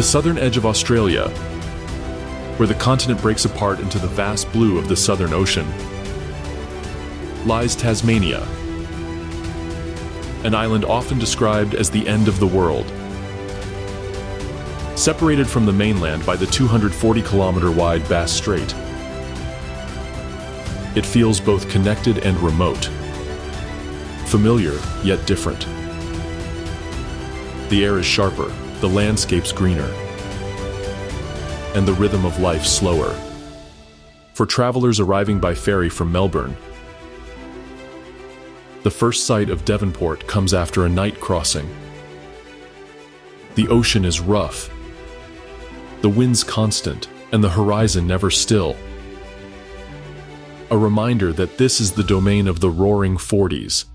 the southern edge of Australia, where the continent breaks apart into the vast blue of the Southern Ocean, lies Tasmania, an island often described as the end of the world. Separated from the mainland by the 240-kilometer-wide Bass Strait, it feels both connected and remote, familiar yet different. The air is sharper, the landscapes greener, and the rhythm of life slower. For travelers arriving by ferry from Melbourne, the first sight of Devonport comes after a night crossing. The ocean is rough, the wind's constant, and the horizon never still. A reminder that this is the domain of the roaring 40s,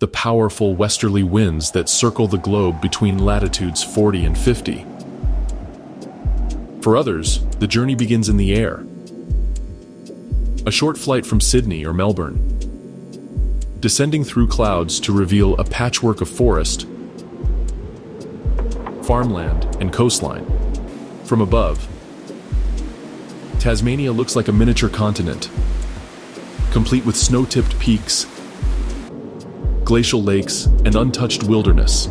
the powerful westerly winds that circle the globe between latitudes 40 and 50. For others, the journey begins in the air. A short flight from Sydney or Melbourne, descending through clouds to reveal a patchwork of forest, farmland, and coastline. From above, Tasmania looks like a miniature continent, complete with snow-tipped peaks, glacial lakes, and untouched wilderness.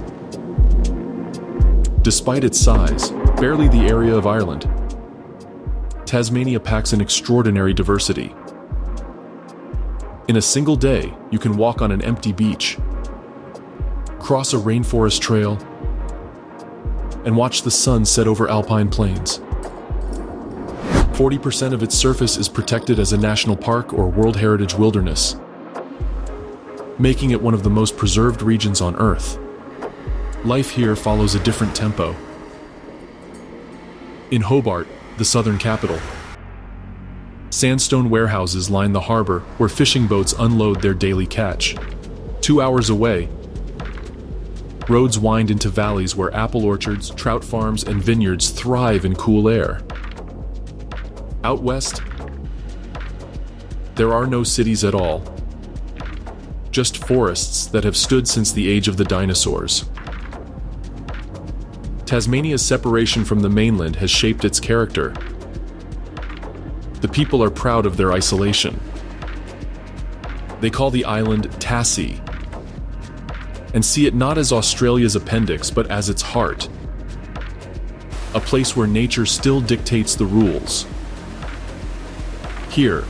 Despite its size, barely the area of Ireland, Tasmania packs an extraordinary diversity. In a single day, you can walk on an empty beach, cross a rainforest trail, and watch the sun set over alpine plains. 40% of its surface is protected as a national park or World Heritage Wilderness, making it one of the most preserved regions on Earth. Life here follows a different tempo. In Hobart, the southern capital, sandstone warehouses line the harbor where fishing boats unload their daily catch. 2 hours away, roads wind into valleys where apple orchards, trout farms, and vineyards thrive in cool air. Out west, there are no cities at all, just forests that have stood since the age of the dinosaurs. Tasmania's separation from the mainland has shaped its character. The people are proud of their isolation. They call the island Tassie, and see it not as Australia's appendix, but as its heart. A place where nature still dictates the rules. Here,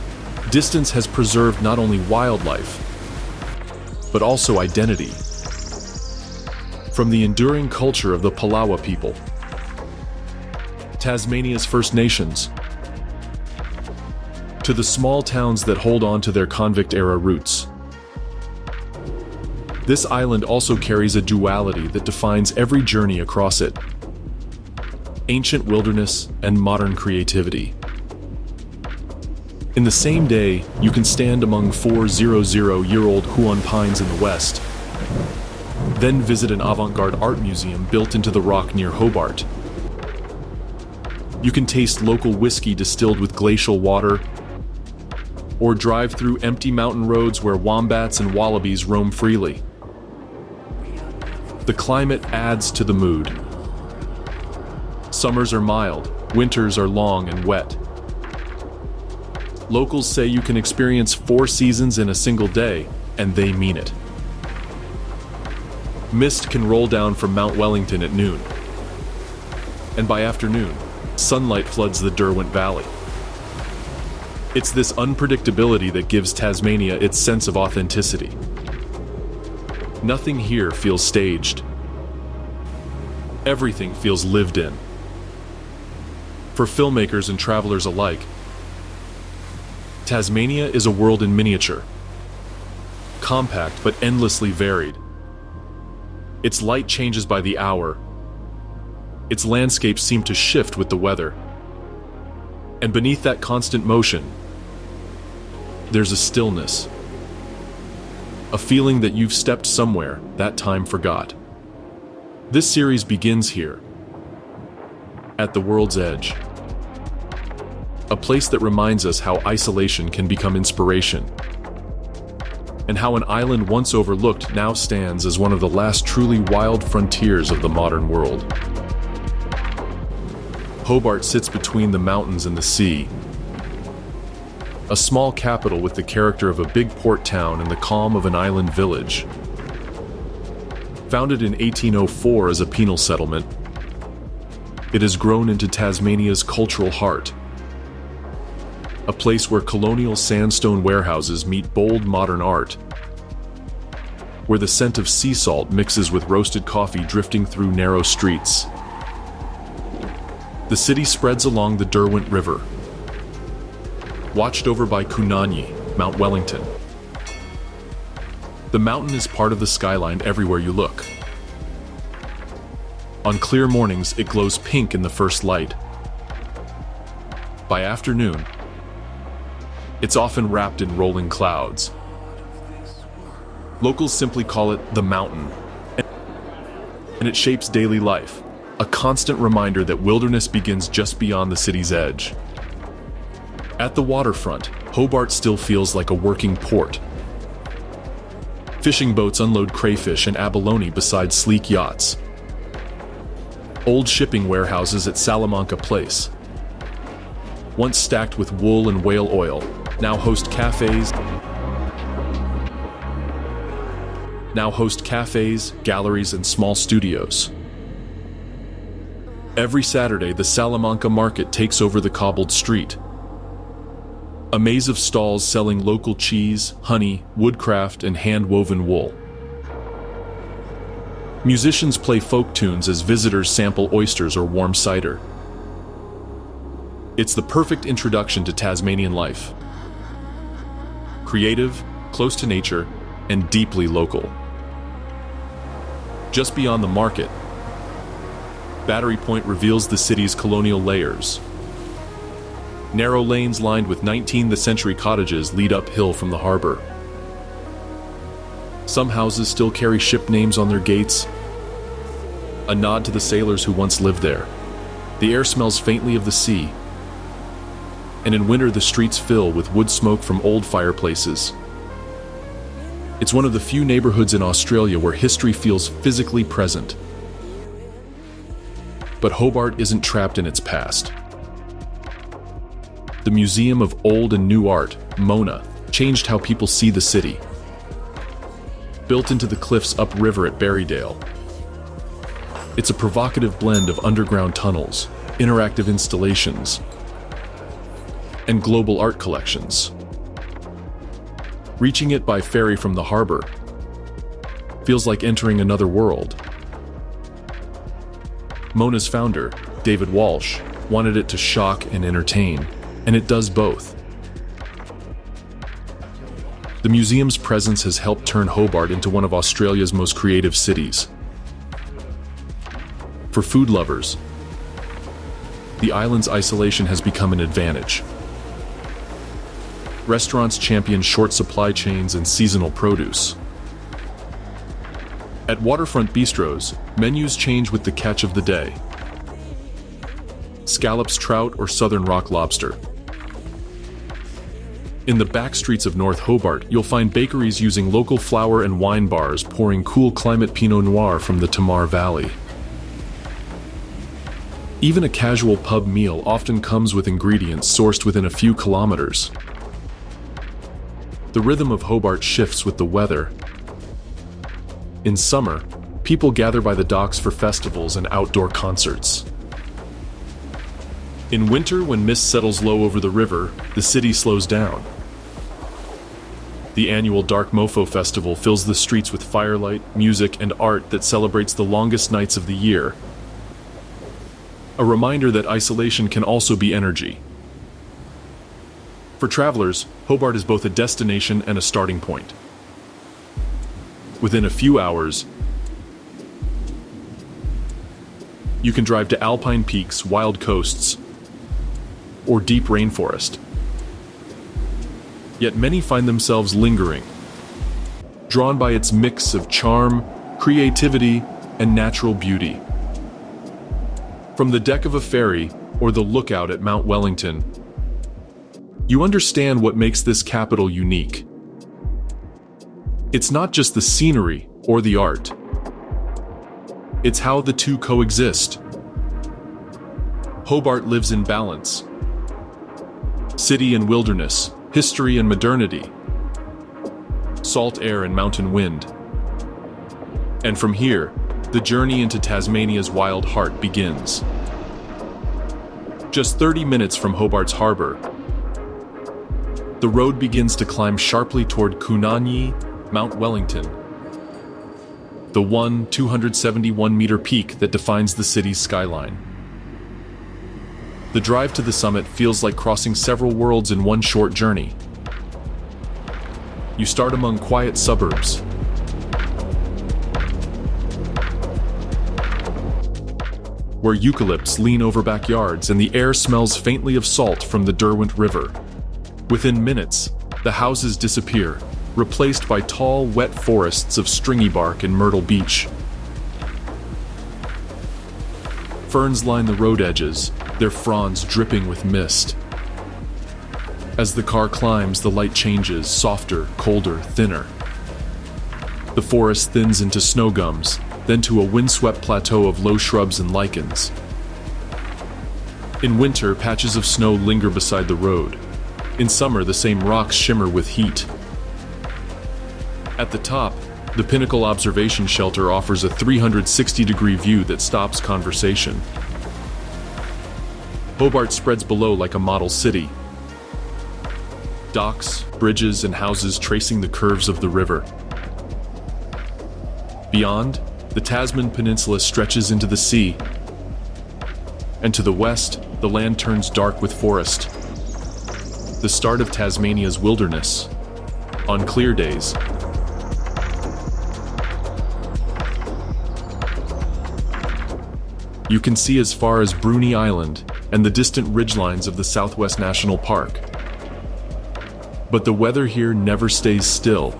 distance has preserved not only wildlife, but also identity. From the enduring culture of the Palawa people, Tasmania's First Nations, to the small towns that hold on to their convict-era roots. This island also carries a duality that defines every journey across it: ancient wilderness and modern creativity. In the same day, you can stand among 400-year-old Huon pines in the west, then visit an avant-garde art museum built into the rock near Hobart. You can taste local whiskey distilled with glacial water, or drive through empty mountain roads where wombats and wallabies roam freely. The climate adds to the mood. Summers are mild, winters are long and wet. Locals say you can experience 4 seasons in a single day, and they mean it. Mist can roll down from Mount Wellington at noon, and by afternoon, sunlight floods the Derwent Valley. It's this unpredictability that gives Tasmania its sense of authenticity. Nothing here feels staged. Everything feels lived in. For filmmakers and travelers alike, Tasmania is a world in miniature, compact but endlessly varied. Its light changes by the hour. Its landscapes seem to shift with the weather. And beneath that constant motion, there's a stillness, a feeling that you've stepped somewhere that time forgot. This series begins here, at the world's edge. A place that reminds us how isolation can become inspiration, and how an island once overlooked now stands as one of the last truly wild frontiers of the modern world. Hobart sits between the mountains and the sea. A small capital with the character of a big port town and the calm of an island village. Founded in 1804 as a penal settlement, it has grown into Tasmania's cultural heart. A place where colonial sandstone warehouses meet bold modern art, where the scent of sea salt mixes with roasted coffee drifting through narrow streets. The city spreads along the Derwent River, watched over by Kunanyi, Mount Wellington. The mountain is part of the skyline everywhere you look. On clear mornings, it glows pink in the first light. By afternoon, it's often wrapped in rolling clouds. Locals simply call it the mountain, and it shapes daily life, a constant reminder that wilderness begins just beyond the city's edge. At the waterfront, Hobart still feels like a working port. Fishing boats unload crayfish and abalone beside sleek yachts. Old shipping warehouses at Salamanca Place, once stacked with wool and whale oil, now host cafes, galleries, and small studios. Every Saturday, the Salamanca market takes over the cobbled street. A maze of stalls selling local cheese, honey, woodcraft, and hand-woven wool. Musicians play folk tunes as visitors sample oysters or warm cider. It's the perfect introduction to Tasmanian life. Creative, close to nature, and deeply local. Just beyond the market, Battery Point reveals the city's colonial layers. Narrow lanes lined with 19th century cottages lead uphill from the harbor. Some houses still carry ship names on their gates, a nod to the sailors who once lived there. The air smells faintly of the sea, and in winter the streets fill with wood smoke from old fireplaces. It's one of the few neighborhoods in Australia where history feels physically present. But Hobart isn't trapped in its past. The Museum of Old and New Art, MONA, changed how people see the city. Built into the cliffs upriver at Berrydale, it's a provocative blend of underground tunnels, interactive installations, and global art collections. Reaching it by ferry from the harbor feels like entering another world. MONA's founder, David Walsh, wanted it to shock and entertain, and it does both. The museum's presence has helped turn Hobart into one of Australia's most creative cities. For food lovers, the island's isolation has become an advantage. Restaurants champion short supply chains and seasonal produce. At waterfront bistros, menus change with the catch of the day. Scallops, trout, or southern rock lobster. In the back streets of North Hobart, you'll find bakeries using local flour and wine bars pouring cool climate Pinot Noir from the Tamar Valley. Even a casual pub meal often comes with ingredients sourced within a few kilometers. The rhythm of Hobart shifts with the weather. In summer, people gather by the docks for festivals and outdoor concerts. In winter, when mist settles low over the river, the city slows down. The annual Dark Mofo Festival fills the streets with firelight, music, and art that celebrates the longest nights of the year. A reminder that isolation can also be energy. For travelers, Hobart is both a destination and a starting point. Within a few hours, you can drive to alpine peaks, wild coasts, or deep rainforest. Yet many find themselves lingering, drawn by its mix of charm, creativity, and natural beauty. From the deck of a ferry or the lookout at Mount Wellington, you understand what makes this capital unique. It's not just the scenery or the art. It's how the two coexist. Hobart lives in balance. City and wilderness, history and modernity, salt air and mountain wind. And from here, the journey into Tasmania's wild heart begins. Just 30 minutes from Hobart's harbor, the road begins to climb sharply toward Coonanyi, Mount Wellington, the 271-meter peak that defines the city's skyline. The drive to the summit feels like crossing several worlds in one short journey. You start among quiet suburbs, where eucalypts lean over backyards and the air smells faintly of salt from the Derwent River. Within minutes, the houses disappear, replaced by tall, wet forests of stringy bark and myrtle beech. Ferns line the road edges, their fronds dripping with mist. As the car climbs, the light changes, softer, colder, thinner. The forest thins into snow gums, then to a windswept plateau of low shrubs and lichens. In winter, patches of snow linger beside the road. In summer, the same rocks shimmer with heat. At the top, the Pinnacle Observation Shelter offers a 360-degree view that stops conversation. Hobart spreads below like a model city. Docks, bridges, and houses tracing the curves of the river. Beyond, the Tasman Peninsula stretches into the sea. And to the west, the land turns dark with forest. The start of Tasmania's wilderness. On clear days, you can see as far as Bruny Island and the distant ridgelines of the Southwest National Park. But the weather here never stays still.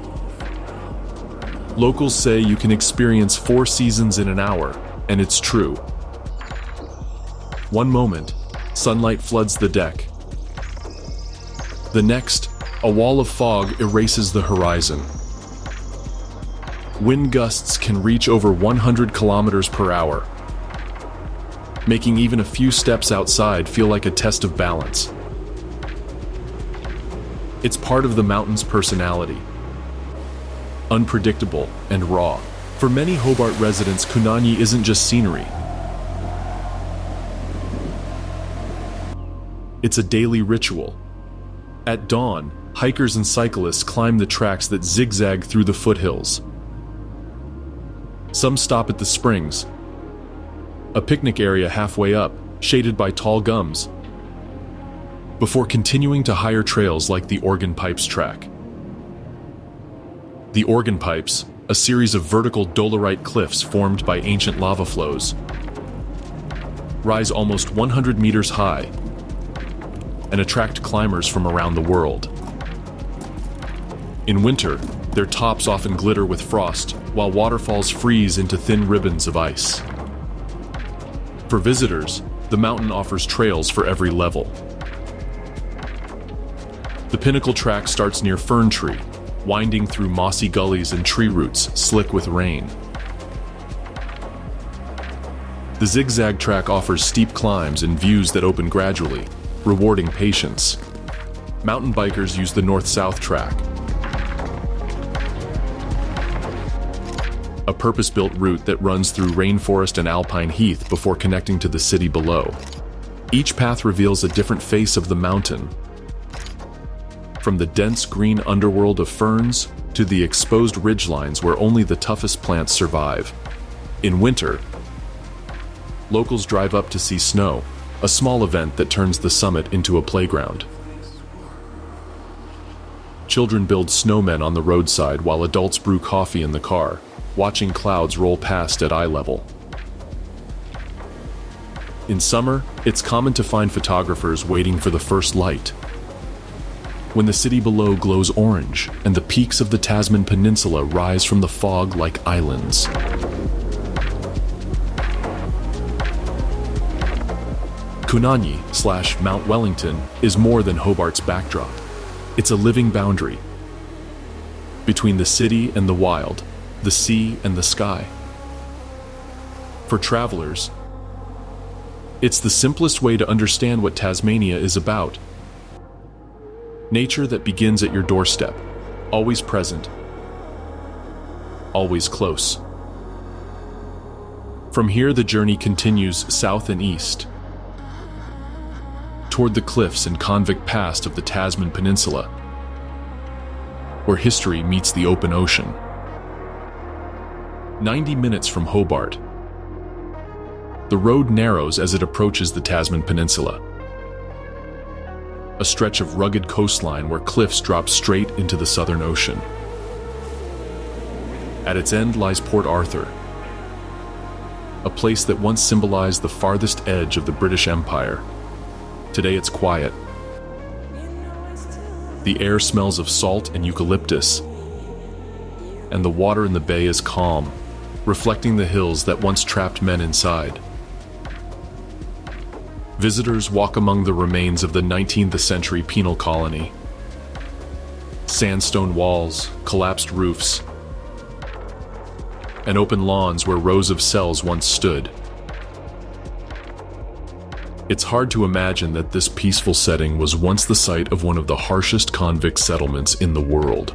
Locals say you can experience 4 seasons in an hour, and it's true. One moment, sunlight floods the deck. The next, a wall of fog erases the horizon. Wind gusts can reach over 100 kilometers per hour, making even a few steps outside feel like a test of balance. It's part of the mountain's personality. Unpredictable and raw. For many Hobart residents, Coonanyi isn't just scenery. It's a daily ritual. At dawn, hikers and cyclists climb the tracks that zigzag through the foothills. Some stop at the springs, a picnic area halfway up, shaded by tall gums, before continuing to higher trails like the Organ Pipes track. The Organ Pipes, a series of vertical dolerite cliffs formed by ancient lava flows, rise almost 100 meters high and attract climbers from around the world. In winter, their tops often glitter with frost, while waterfalls freeze into thin ribbons of ice. For visitors, the mountain offers trails for every level. The Pinnacle track starts near Fern Tree, winding through mossy gullies and tree roots slick with rain. The zigzag track offers steep climbs and views that open gradually, rewarding patience. Mountain bikers use the north-south track, a purpose-built route that runs through rainforest and alpine heath before connecting to the city below. Each path reveals a different face of the mountain, from the dense green underworld of ferns to the exposed ridgelines where only the toughest plants survive. In winter, locals drive up to see snow, a small event that turns the summit into a playground. Children build snowmen on the roadside while adults brew coffee in the car, watching clouds roll past at eye level. In summer, it's common to find photographers waiting for the first light, when the city below glows orange and the peaks of the Tasman Peninsula rise from the fog like islands. Coonanyi/Mount Wellington is more than Hobart's backdrop. It's a living boundary between the city and the wild, the sea and the sky. For travelers, It's the simplest way to understand what Tasmania is about. Nature that begins at your doorstep, always present, always close. From here, the journey continues south and east, toward the cliffs and convict past of the Tasman Peninsula, where history meets the open ocean. 90 minutes from Hobart, the road narrows as it approaches the Tasman Peninsula, a stretch of rugged coastline where cliffs drop straight into the Southern Ocean. At its end lies Port Arthur, a place that once symbolized the farthest edge of the British Empire. Today it's quiet. The air smells of salt and eucalyptus, and the water in the bay is calm, reflecting the hills that once trapped men inside. Visitors walk among the remains of the 19th century penal colony. Sandstone walls, collapsed roofs, and open lawns where rows of cells once stood. It's hard to imagine that this peaceful setting was once the site of one of the harshest convict settlements in the world.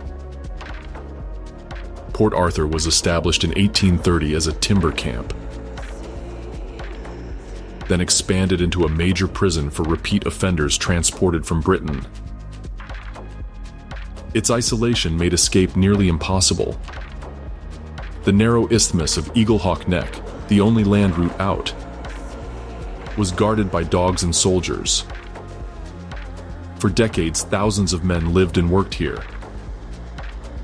Port Arthur was established in 1830 as a timber camp, then expanded into a major prison for repeat offenders transported from Britain. Its isolation made escape nearly impossible. The narrow isthmus of Eaglehawk Neck, the only land route out, was guarded by dogs and soldiers. For decades, thousands of men lived and worked here,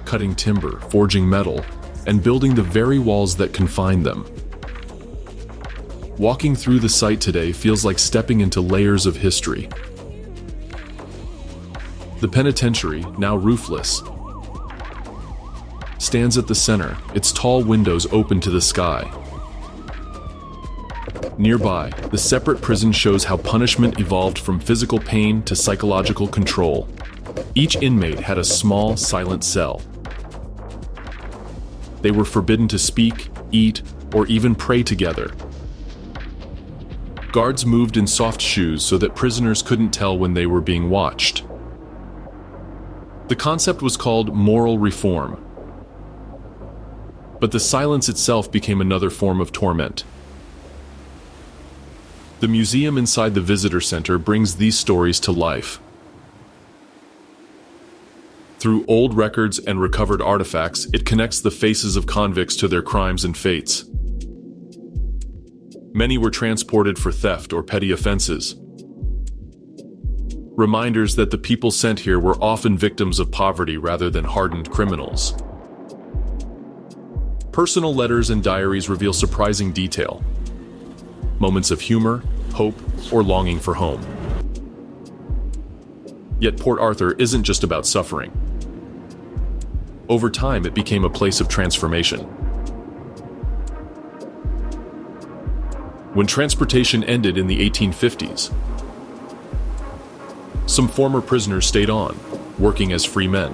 cutting timber, forging metal, and building the very walls that confined them. Walking through the site today feels like stepping into layers of history. The penitentiary, now roofless, stands at the center, its tall windows open to the sky. Nearby, the separate prison shows how punishment evolved from physical pain to psychological control. Each inmate had a small, silent cell. They were forbidden to speak, eat, or even pray together. Guards moved in soft shoes so that prisoners couldn't tell when they were being watched. The concept was called moral reform. But the silence itself became another form of torment. The museum inside the visitor center brings these stories to life. Through old records and recovered artifacts, it connects the faces of convicts to their crimes and fates. Many were transported for theft or petty offenses. Reminders that the people sent here were often victims of poverty rather than hardened criminals. Personal letters and diaries reveal surprising detail. Moments of humor, hope, or longing for home. Yet Port Arthur isn't just about suffering. Over time, it became a place of transformation. When transportation ended in the 1850s, some former prisoners stayed on, working as free men.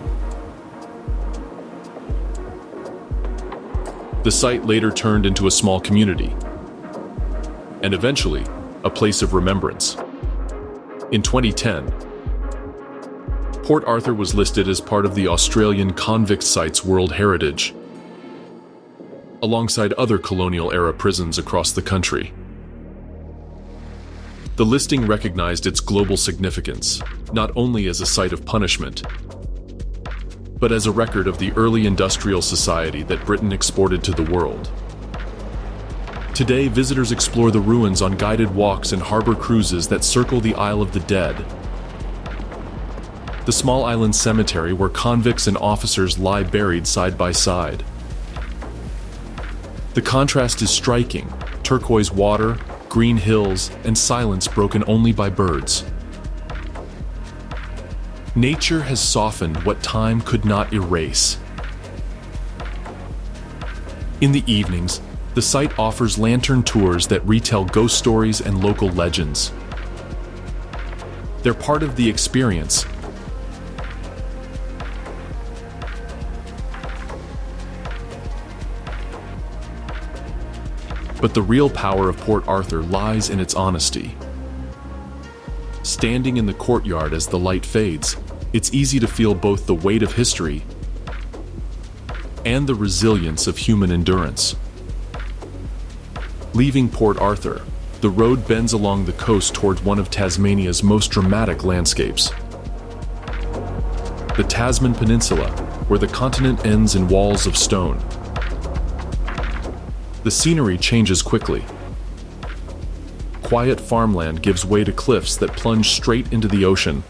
The site later turned into a small community, and eventually, a place of remembrance. In 2010, Port Arthur was listed as part of the Australian Convict Sites World Heritage, alongside other colonial-era prisons across the country. The listing recognized its global significance, not only as a site of punishment, but as a record of the early industrial society that Britain exported to the world. Today, visitors explore the ruins on guided walks and harbor cruises that circle the Isle of the Dead, the small island cemetery where convicts and officers lie buried side by side. The contrast is striking: turquoise water, green hills, and silence broken only by birds. Nature has softened what time could not erase. In the evenings, the site offers lantern tours that retell ghost stories and local legends. They're part of the experience. But the real power of Port Arthur lies in its honesty. Standing in the courtyard as the light fades, it's easy to feel both the weight of history and the resilience of human endurance. Leaving Port Arthur, the road bends along the coast towards one of Tasmania's most dramatic landscapes. The Tasman Peninsula, where the continent ends in walls of stone. The scenery changes quickly. Quiet farmland gives way to cliffs that plunge straight into the ocean,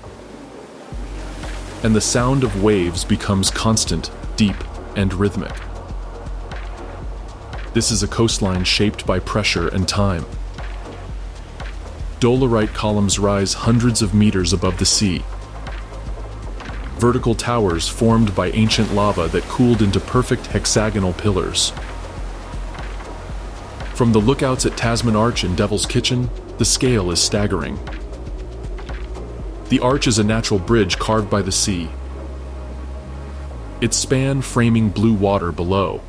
and the sound of waves becomes constant, deep, and rhythmic. This is a coastline shaped by pressure and time. Dolerite columns rise hundreds of meters above the sea. Vertical towers formed by ancient lava that cooled into perfect hexagonal pillars. From the lookouts at Tasman Arch and Devil's Kitchen, the scale is staggering. The arch is a natural bridge carved by the sea, its span framing blue water below.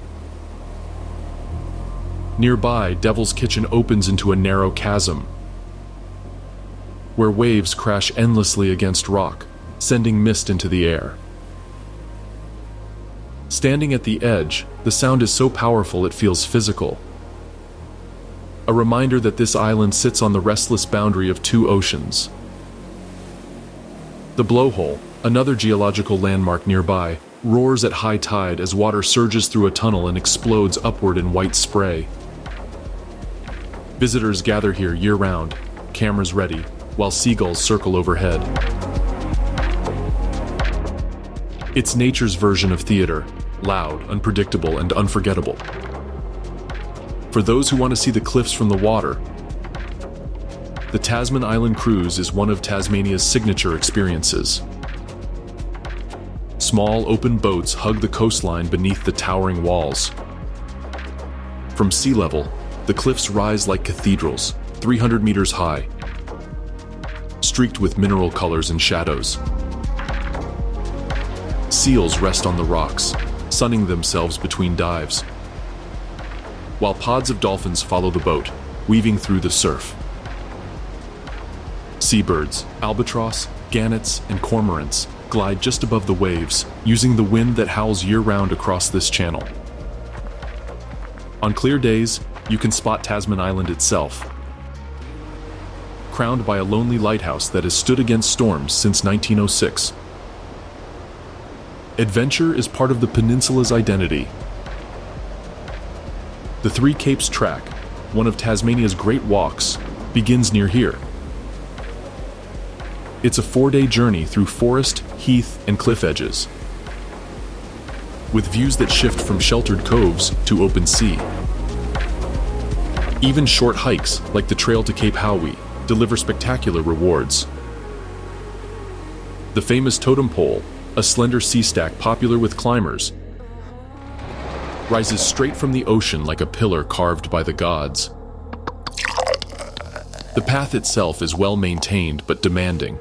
Nearby, Devil's Kitchen opens into a narrow chasm, where waves crash endlessly against rock, sending mist into the air. Standing at the edge, the sound is so powerful it feels physical. A reminder that this island sits on the restless boundary of two oceans. The Blowhole, another geological landmark nearby, roars at high tide as water surges through a tunnel and explodes upward in white spray. Visitors gather here year-round, cameras ready, while seagulls circle overhead. It's nature's version of theater, loud, unpredictable, and unforgettable. For those who want to see the cliffs from the water, the Tasman Island Cruise is one of Tasmania's signature experiences. Small, open boats hug the coastline beneath the towering walls. From sea level, the cliffs rise like cathedrals, 300 meters high, streaked with mineral colors and shadows. Seals rest on the rocks, sunning themselves between dives, while pods of dolphins follow the boat, weaving through the surf. Seabirds, albatross, gannets, and cormorants glide just above the waves, using the wind that howls year-round across this channel. On clear days, you can spot Tasman Island itself, crowned by a lonely lighthouse that has stood against storms since 1906. Adventure is part of the peninsula's identity. The Three Capes Track, one of Tasmania's great walks, begins near here. It's a 4-day journey through forest, heath, and cliff edges, with views that shift from sheltered coves to open sea. Even short hikes, like the trail to Cape Howie, deliver spectacular rewards. The famous totem pole, a slender sea stack popular with climbers, rises straight from the ocean like a pillar carved by the gods. The path itself is well maintained but demanding.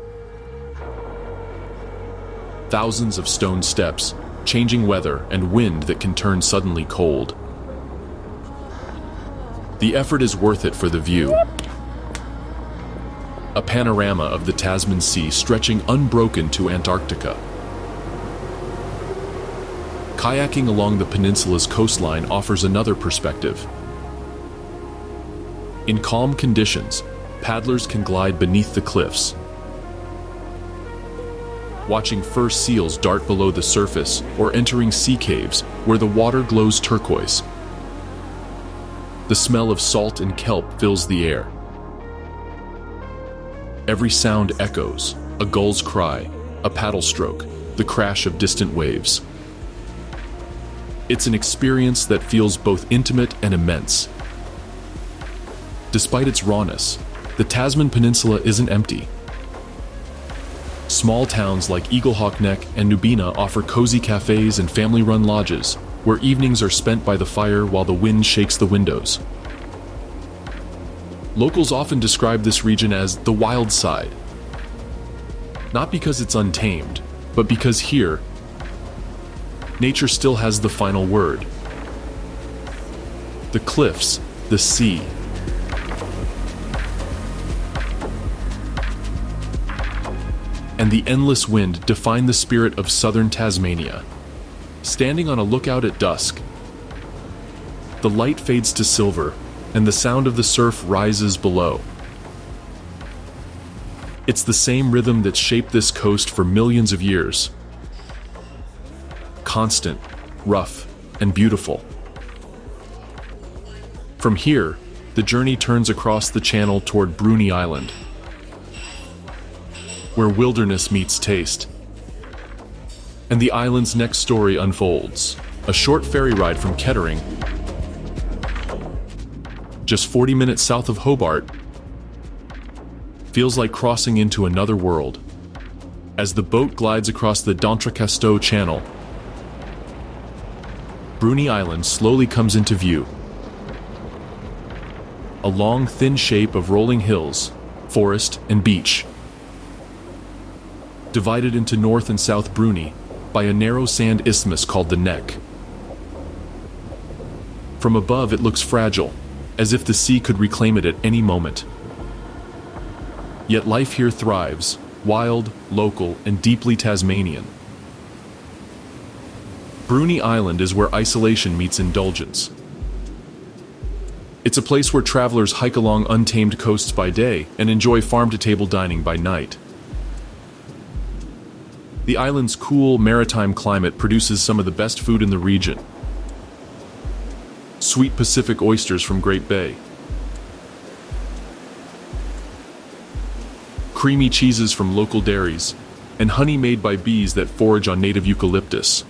Thousands of stone steps, changing weather, and wind that can turn suddenly cold. The effort is worth it for the view. A panorama of the Tasman Sea stretching unbroken to Antarctica. Kayaking along the peninsula's coastline offers another perspective. In calm conditions, paddlers can glide beneath the cliffs, watching fur seals dart below the surface or entering sea caves where the water glows turquoise. The smell of salt and kelp fills the air. Every sound echoes, a gull's cry, a paddle stroke, the crash of distant waves. It's an experience that feels both intimate and immense. Despite its rawness, the Tasman Peninsula isn't empty. Small towns like Eaglehawk Neck and Nubina offer cozy cafes and family-run lodges, where evenings are spent by the fire while the wind shakes the windows. Locals often describe this region as the wild side. Not because it's untamed, but because here, nature still has the final word. The cliffs, the sea. And the endless wind define the spirit of southern Tasmania. Standing on a lookout at dusk, the light fades to silver, and the sound of the surf rises below. It's the same rhythm that's shaped this coast for millions of years. Constant, rough, and beautiful. From here, the journey turns across the channel toward Bruny Island, where wilderness meets taste. And the island's next story unfolds. A short ferry ride from Kettering, just 40 minutes south of Hobart, feels like crossing into another world. As the boat glides across the d'Entrecasteaux Channel, Bruny Island slowly comes into view. A long, thin shape of rolling hills, forest, and beach, divided into North and South Bruny by a narrow sand isthmus called the Neck. From above, it looks fragile, as if the sea could reclaim it at any moment. Yet life here thrives, wild, local, and deeply Tasmanian. Bruny Island is where isolation meets indulgence. It's a place where travelers hike along untamed coasts by day and enjoy farm-to-table dining by night. The island's cool, maritime climate produces some of the best food in the region. Sweet Pacific oysters from Great Bay, creamy cheeses from local dairies, and honey made by bees that forage on native eucalyptus.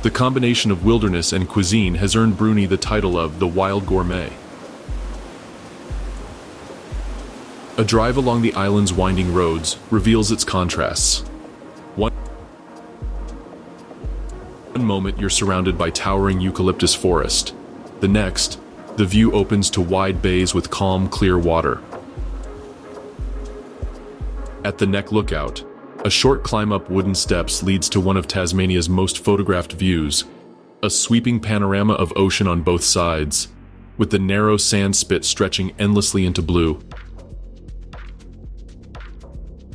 The combination of wilderness and cuisine has earned Bruny the title of the Wild Gourmet. A drive along the island's winding roads reveals its contrasts. One moment you're surrounded by towering eucalyptus forest. The next, the view opens to wide bays with calm, clear water. At the Neck Lookout, a short climb up wooden steps leads to one of Tasmania's most photographed views, a sweeping panorama of ocean on both sides, with the narrow sand spit stretching endlessly into blue.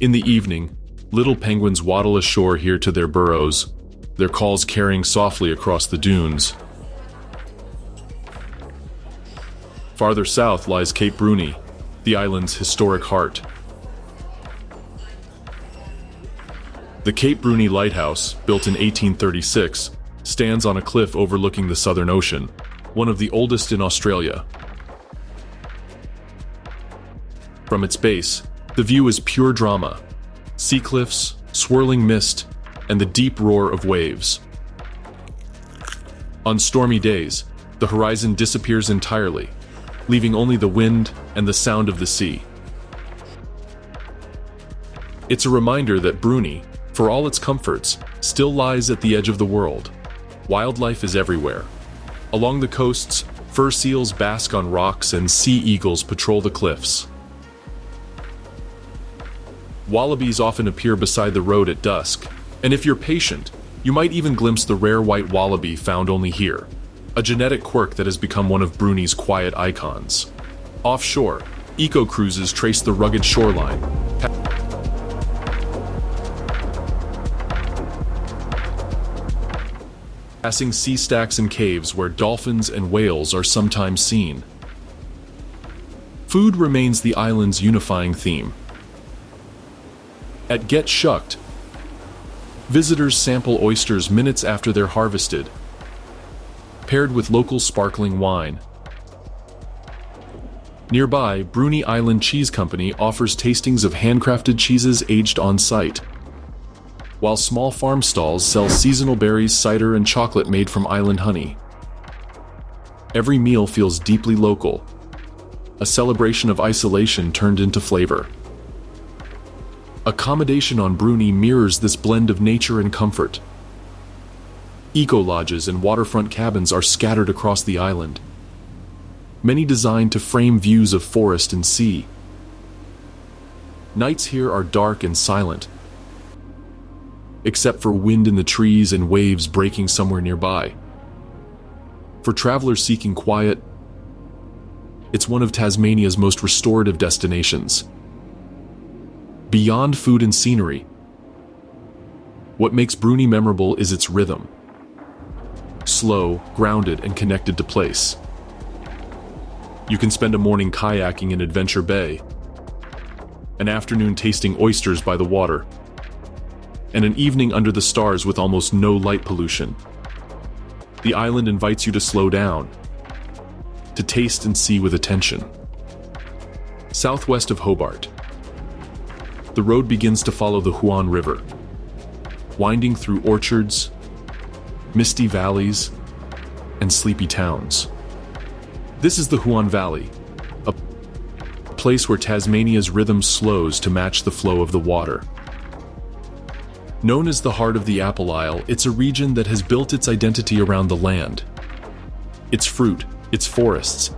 In the evening, little penguins waddle ashore here to their burrows, their calls carrying softly across the dunes. Farther south lies Cape Bruny, the island's historic heart. The Cape Bruny Lighthouse, built in 1836, stands on a cliff overlooking the Southern Ocean, one of the oldest in Australia. From its base, the view is pure drama: sea cliffs, swirling mist, and the deep roar of waves. On stormy days, the horizon disappears entirely, leaving only the wind and the sound of the sea. It's a reminder that Bruny, for all its comforts, still lies at the edge of the world. Wildlife is everywhere. Along the coasts, fur seals bask on rocks and sea eagles patrol the cliffs. Wallabies often appear beside the road at dusk, and if you're patient, you might even glimpse the rare white wallaby found only here, a genetic quirk that has become one of Bruny's quiet icons. Offshore, eco-cruises trace the rugged shoreline, passing sea stacks and caves where dolphins and whales are sometimes seen. Food remains the island's unifying theme. At Get Shucked, visitors sample oysters minutes after they're harvested, paired with local sparkling wine. Nearby, Bruny Island Cheese Company offers tastings of handcrafted cheeses aged on site, while small farm stalls sell seasonal berries, cider, and chocolate made from island honey. Every meal feels deeply local, a celebration of isolation turned into flavor. Accommodation on Bruny mirrors this blend of nature and comfort. Eco-lodges and waterfront cabins are scattered across the island, many designed to frame views of forest and sea. Nights here are dark and silent, except for wind in the trees and waves breaking somewhere nearby. For travelers seeking quiet, it's one of Tasmania's most restorative destinations. Beyond food and scenery, what makes Bruni memorable is its rhythm. Slow, grounded, and connected to place. You can spend a morning kayaking in Adventure Bay, an afternoon tasting oysters by the water, and an evening under the stars with almost no light pollution. The island invites you to slow down, to taste and see with attention. Southwest of Hobart, the road begins to follow the Huon River, winding through orchards, misty valleys, and sleepy towns. This is the Huon Valley, a place where Tasmania's rhythm slows to match the flow of the water. Known as the heart of the Apple Isle, it's a region that has built its identity around the land. Its fruit, its forests,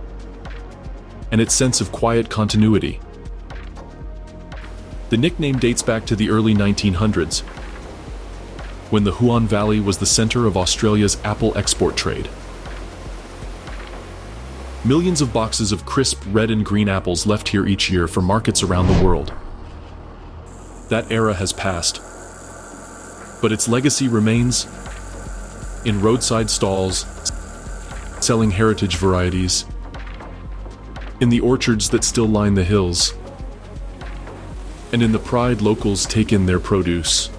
and its sense of quiet continuity. The nickname dates back to the early 1900s, when the Huon Valley was the center of Australia's apple export trade. Millions of boxes of crisp red and green apples left here each year for markets around the world. That era has passed, but its legacy remains in roadside stalls, selling heritage varieties, in the orchards that still line the hills, and in the pride locals take in their produce.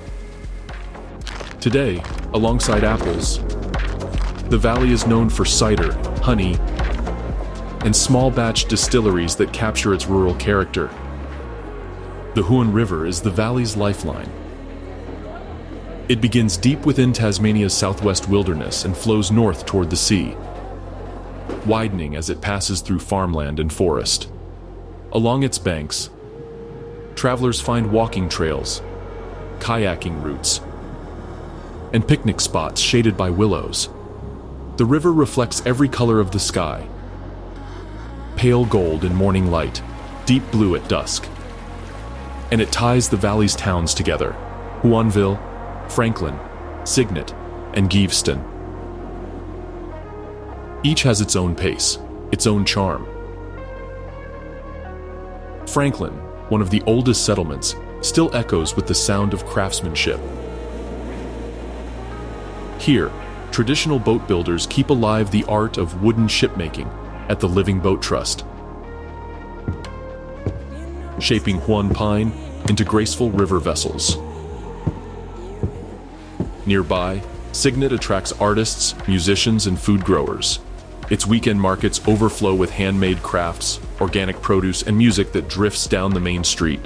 Today, alongside apples, the valley is known for cider, honey, and small batch distilleries that capture its rural character. The Huon River is the valley's lifeline. It begins deep within Tasmania's southwest wilderness and flows north toward the sea, widening as it passes through farmland and forest. Along its banks, travelers find walking trails, kayaking routes, and picnic spots shaded by willows. The river reflects every color of the sky: pale gold in morning light, deep blue at dusk. And it ties the valley's towns together: Huonville, Franklin, Cygnet, and Gaveston. Each has its own pace, its own charm. Franklin, one of the oldest settlements, still echoes with the sound of craftsmanship. Here, traditional boat builders keep alive the art of wooden shipmaking at the Living Boat Trust, shaping Huon pine into graceful river vessels. Nearby, Cygnet attracts artists, musicians, and food growers. Its weekend markets overflow with handmade crafts, organic produce, and music that drifts down the main street.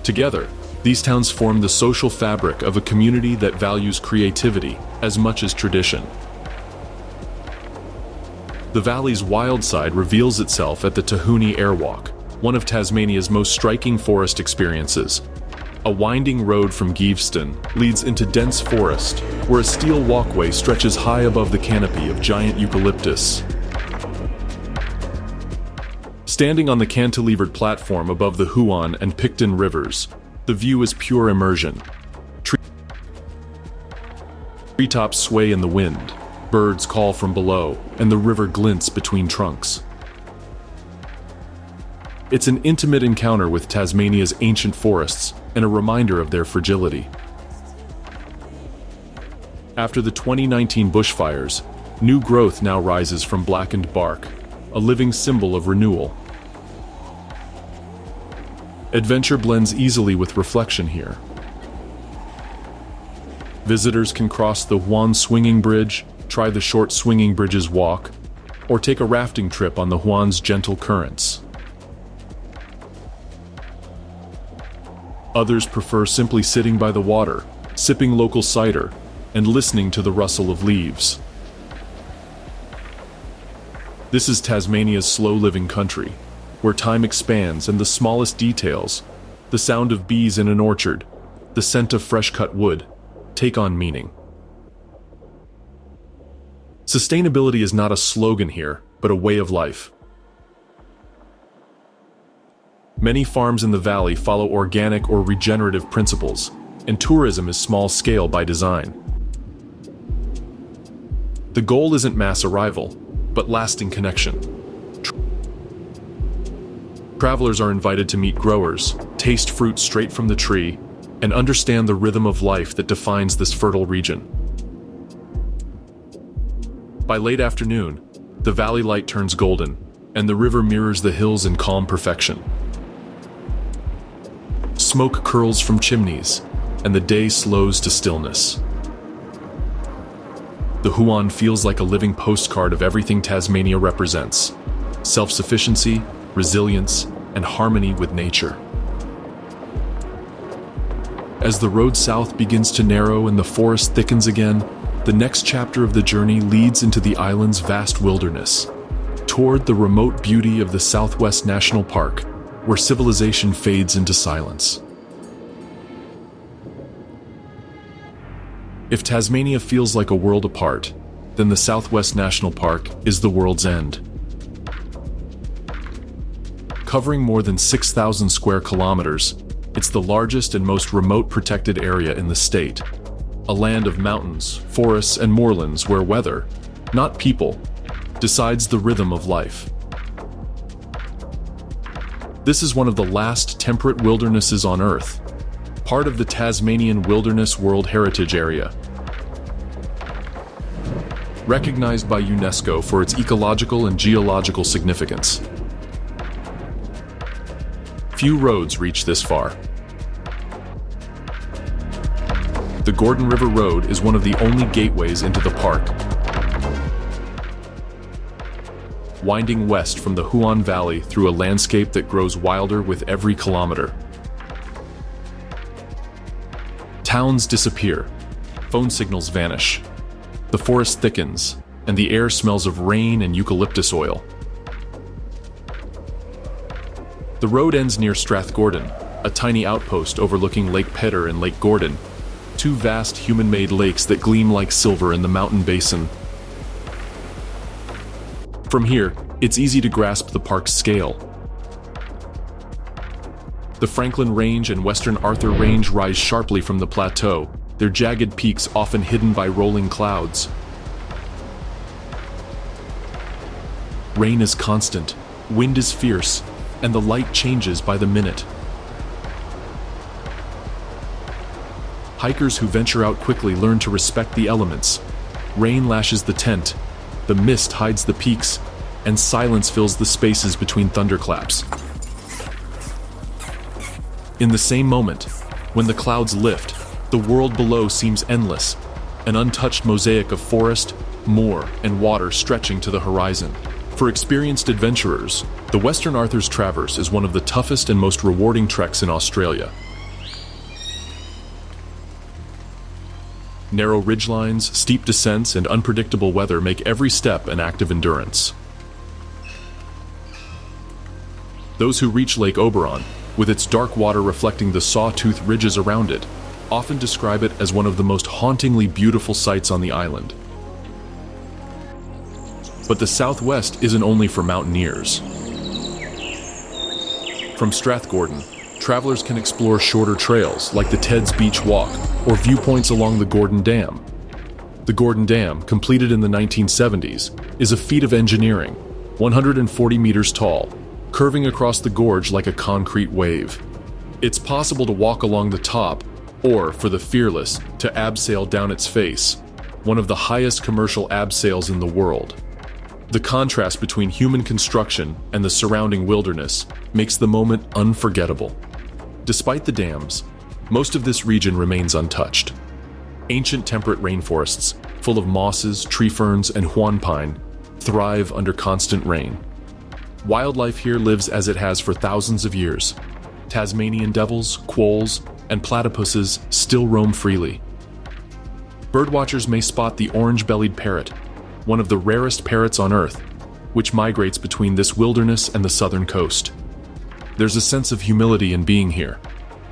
Together, these towns form the social fabric of a community that values creativity as much as tradition. The valley's wild side reveals itself at the Tahuni Airwalk, one of Tasmania's most striking forest experiences. A winding road from Gaveston leads into dense forest, where a steel walkway stretches high above the canopy of giant eucalyptus. Standing on the cantilevered platform above the Huon and Picton rivers, the view is pure immersion. Treetops sway in the wind, birds call from below, and the river glints between trunks. It's an intimate encounter with Tasmania's ancient forests and a reminder of their fragility. After the 2019 bushfires, new growth now rises from blackened bark, a living symbol of renewal. Adventure blends easily with reflection here. Visitors can cross the Huon Swinging Bridge, try the short Swinging Bridges walk, or take a rafting trip on the Huon's gentle currents. Others prefer simply sitting by the water, sipping local cider, and listening to the rustle of leaves. This is Tasmania's slow-living country, where time expands and the smallest details, the sound of bees in an orchard, the scent of fresh-cut wood, take on meaning. Sustainability is not a slogan here, but a way of life. Many farms in the valley follow organic or regenerative principles, and tourism is small-scale by design. The The goal isn't mass arrival, but lasting connection. Travelers are invited to meet growers, taste fruit straight from the tree, and understand the rhythm of life that defines this fertile region. By late afternoon, the valley light turns golden, and the river mirrors the hills in calm perfection. Smoke curls from chimneys, and the day slows to stillness. The Huon feels like a living postcard of everything Tasmania represents: self-sufficiency, resilience, and harmony with nature. As the road south begins to narrow and the forest thickens again, the next chapter of the journey leads into the island's vast wilderness, toward the remote beauty of the Southwest National Park, where civilization fades into silence. If Tasmania feels like a world apart, then the Southwest National Park is the world's end. Covering more than 6,000 square kilometers, it's the largest and most remote protected area in the state, a land of mountains, forests, and moorlands where weather, not people, decides the rhythm of life. This is one of the last temperate wildernesses on Earth, part of the Tasmanian Wilderness World Heritage Area. Recognized by UNESCO for its ecological and geological significance. Few roads reach this far. The Gordon River Road is one of the only gateways into the park. Winding west from the Huon Valley through a landscape that grows wilder with every kilometer. Towns disappear, phone signals vanish, the forest thickens, and the air smells of rain and eucalyptus oil. The road ends near Strathgordon, a tiny outpost overlooking Lake Pedder and Lake Gordon, two vast human-made lakes that gleam like silver in the mountain basin. From here, it's easy to grasp the park's scale. The Franklin Range and Western Arthur Range rise sharply from the plateau, their jagged peaks often hidden by rolling clouds. Rain is constant, wind is fierce, and the light changes by the minute. Hikers who venture out quickly learn to respect the elements. Rain lashes the tent, the mist hides the peaks, and silence fills the spaces between thunderclaps. In the same moment, when the clouds lift, the world below seems endless, an untouched mosaic of forest, moor, and water stretching to the horizon. For experienced adventurers, the Western Arthur's Traverse is one of the toughest and most rewarding treks in Australia. Narrow ridgelines, steep descents, and unpredictable weather make every step an act of endurance. Those who reach Lake Oberon, with its dark water reflecting the sawtooth ridges around it, often describe it as one of the most hauntingly beautiful sights on the island. But the Southwest isn't only for mountaineers. From Strathgordon, travelers can explore shorter trails like the Ted's Beach Walk or viewpoints along the Gordon Dam. The Gordon Dam, completed in the 1970s, is a feat of engineering, 140 meters tall, curving across the gorge like a concrete wave. It's possible to walk along the top, or, for the fearless, to abseil down its face, one of the highest commercial abseils in the world. The contrast between human construction and the surrounding wilderness makes the moment unforgettable. Despite the dams, most of this region remains untouched. Ancient temperate rainforests, full of mosses, tree ferns, and Huon pine, thrive under constant rain. Wildlife here lives as it has for thousands of years. Tasmanian devils, quolls, and platypuses still roam freely. Birdwatchers may spot the orange-bellied parrot, one of the rarest parrots on Earth, which migrates between this wilderness and the southern coast. There's a sense of humility in being here.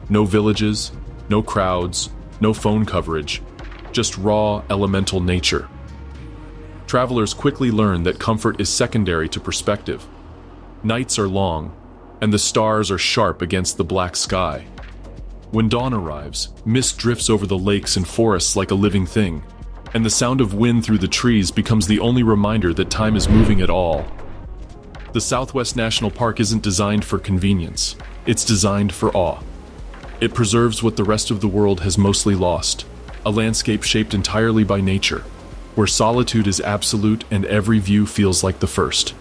No villages, no crowds, no phone coverage, just raw, elemental nature. Travelers quickly learn that comfort is secondary to perspective. Nights are long, and the stars are sharp against the black sky. When dawn arrives, mist drifts over the lakes and forests like a living thing, and the sound of wind through the trees becomes the only reminder that time is moving at all. The Southwest National Park isn't designed for convenience, it's designed for awe. It preserves what the rest of the world has mostly lost, a landscape shaped entirely by nature, where solitude is absolute and every view feels like the first.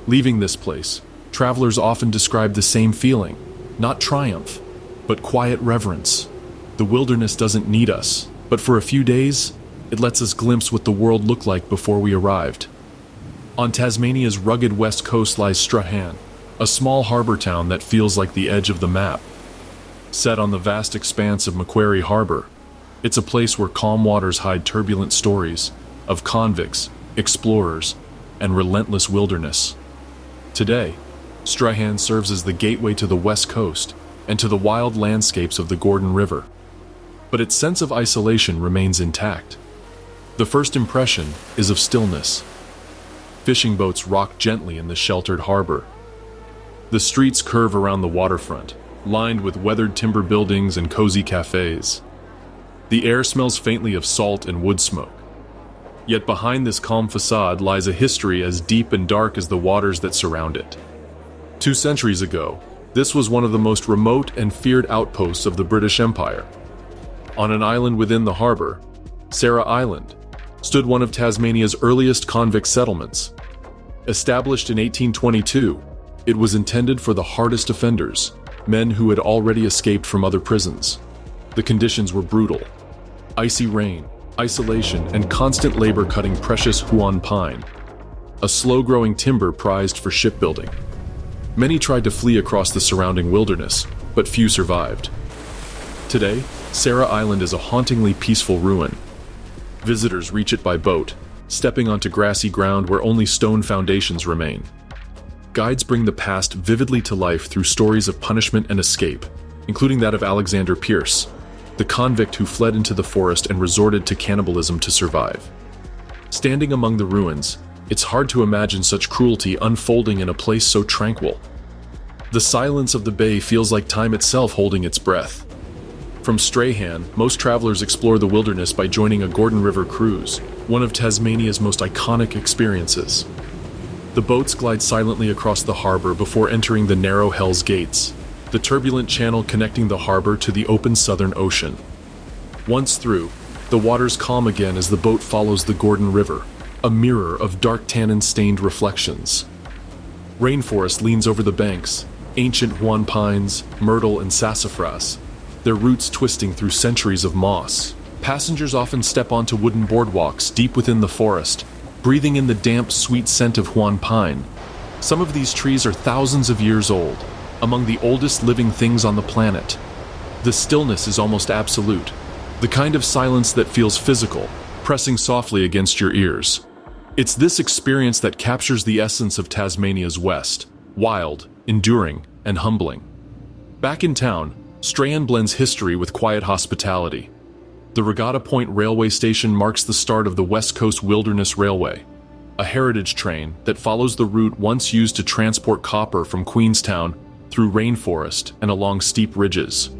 Leaving this place, travelers often describe the same feeling, not triumph, but quiet reverence. The wilderness doesn't need us, but for a few days, it lets us glimpse what the world looked like before we arrived. On Tasmania's rugged west coast lies Strahan, a small harbour town that feels like the edge of the map. Set on the vast expanse of Macquarie Harbour, it's a place where calm waters hide turbulent stories of convicts, explorers, and relentless wilderness. Today, Strahan serves as the gateway to the west coast and to the wild landscapes of the Gordon River. But its sense of isolation remains intact. The first impression is of stillness. Fishing boats rock gently in the sheltered harbor. The streets curve around the waterfront, lined with weathered timber buildings and cozy cafes. The air smells faintly of salt and wood smoke. Yet behind this calm facade lies a history as deep and dark as the waters that surround it. 2 centuries ago, this was one of the most remote and feared outposts of the British Empire. On an island within the harbor, Sarah Island, stood one of Tasmania's earliest convict settlements. Established in 1822, it was intended for the hardest offenders, men who had already escaped from other prisons. The conditions were brutal. Icy rain, isolation, and constant labor cutting precious Huon pine, a slow-growing timber prized for shipbuilding. Many tried to flee across the surrounding wilderness, but few survived. Today, Sarah Island is a hauntingly peaceful ruin. Visitors reach it by boat, stepping onto grassy ground where only stone foundations remain. Guides bring the past vividly to life through stories of punishment and escape, including that of Alexander Pierce, the convict who fled into the forest and resorted to cannibalism to survive. Standing among the ruins, it's hard to imagine such cruelty unfolding in a place so tranquil. The silence of the bay feels like time itself holding its breath. From Strahan, most travelers explore the wilderness by joining a Gordon River cruise, one of Tasmania's most iconic experiences. The boats glide silently across the harbor before entering the narrow Hell's Gates, the turbulent channel connecting the harbor to the open Southern Ocean. Once through, the waters calm again as the boat follows the Gordon River, a mirror of dark tannin-stained reflections. Rainforest leans over the banks, ancient Huon pines, myrtle, and sassafras, their roots twisting through centuries of moss. Passengers often step onto wooden boardwalks deep within the forest, breathing in the damp, sweet scent of Huon pine. Some of these trees are thousands of years old, among the oldest living things on the planet. The stillness is almost absolute, the kind of silence that feels physical, pressing softly against your ears. It's this experience that captures the essence of Tasmania's West, wild, enduring, and humbling. Back in town, Strahan blends history with quiet hospitality. The Regatta Point railway station marks the start of the West Coast Wilderness Railway, a heritage train that follows the route once used to transport copper from Queenstown through rainforest and along steep ridges.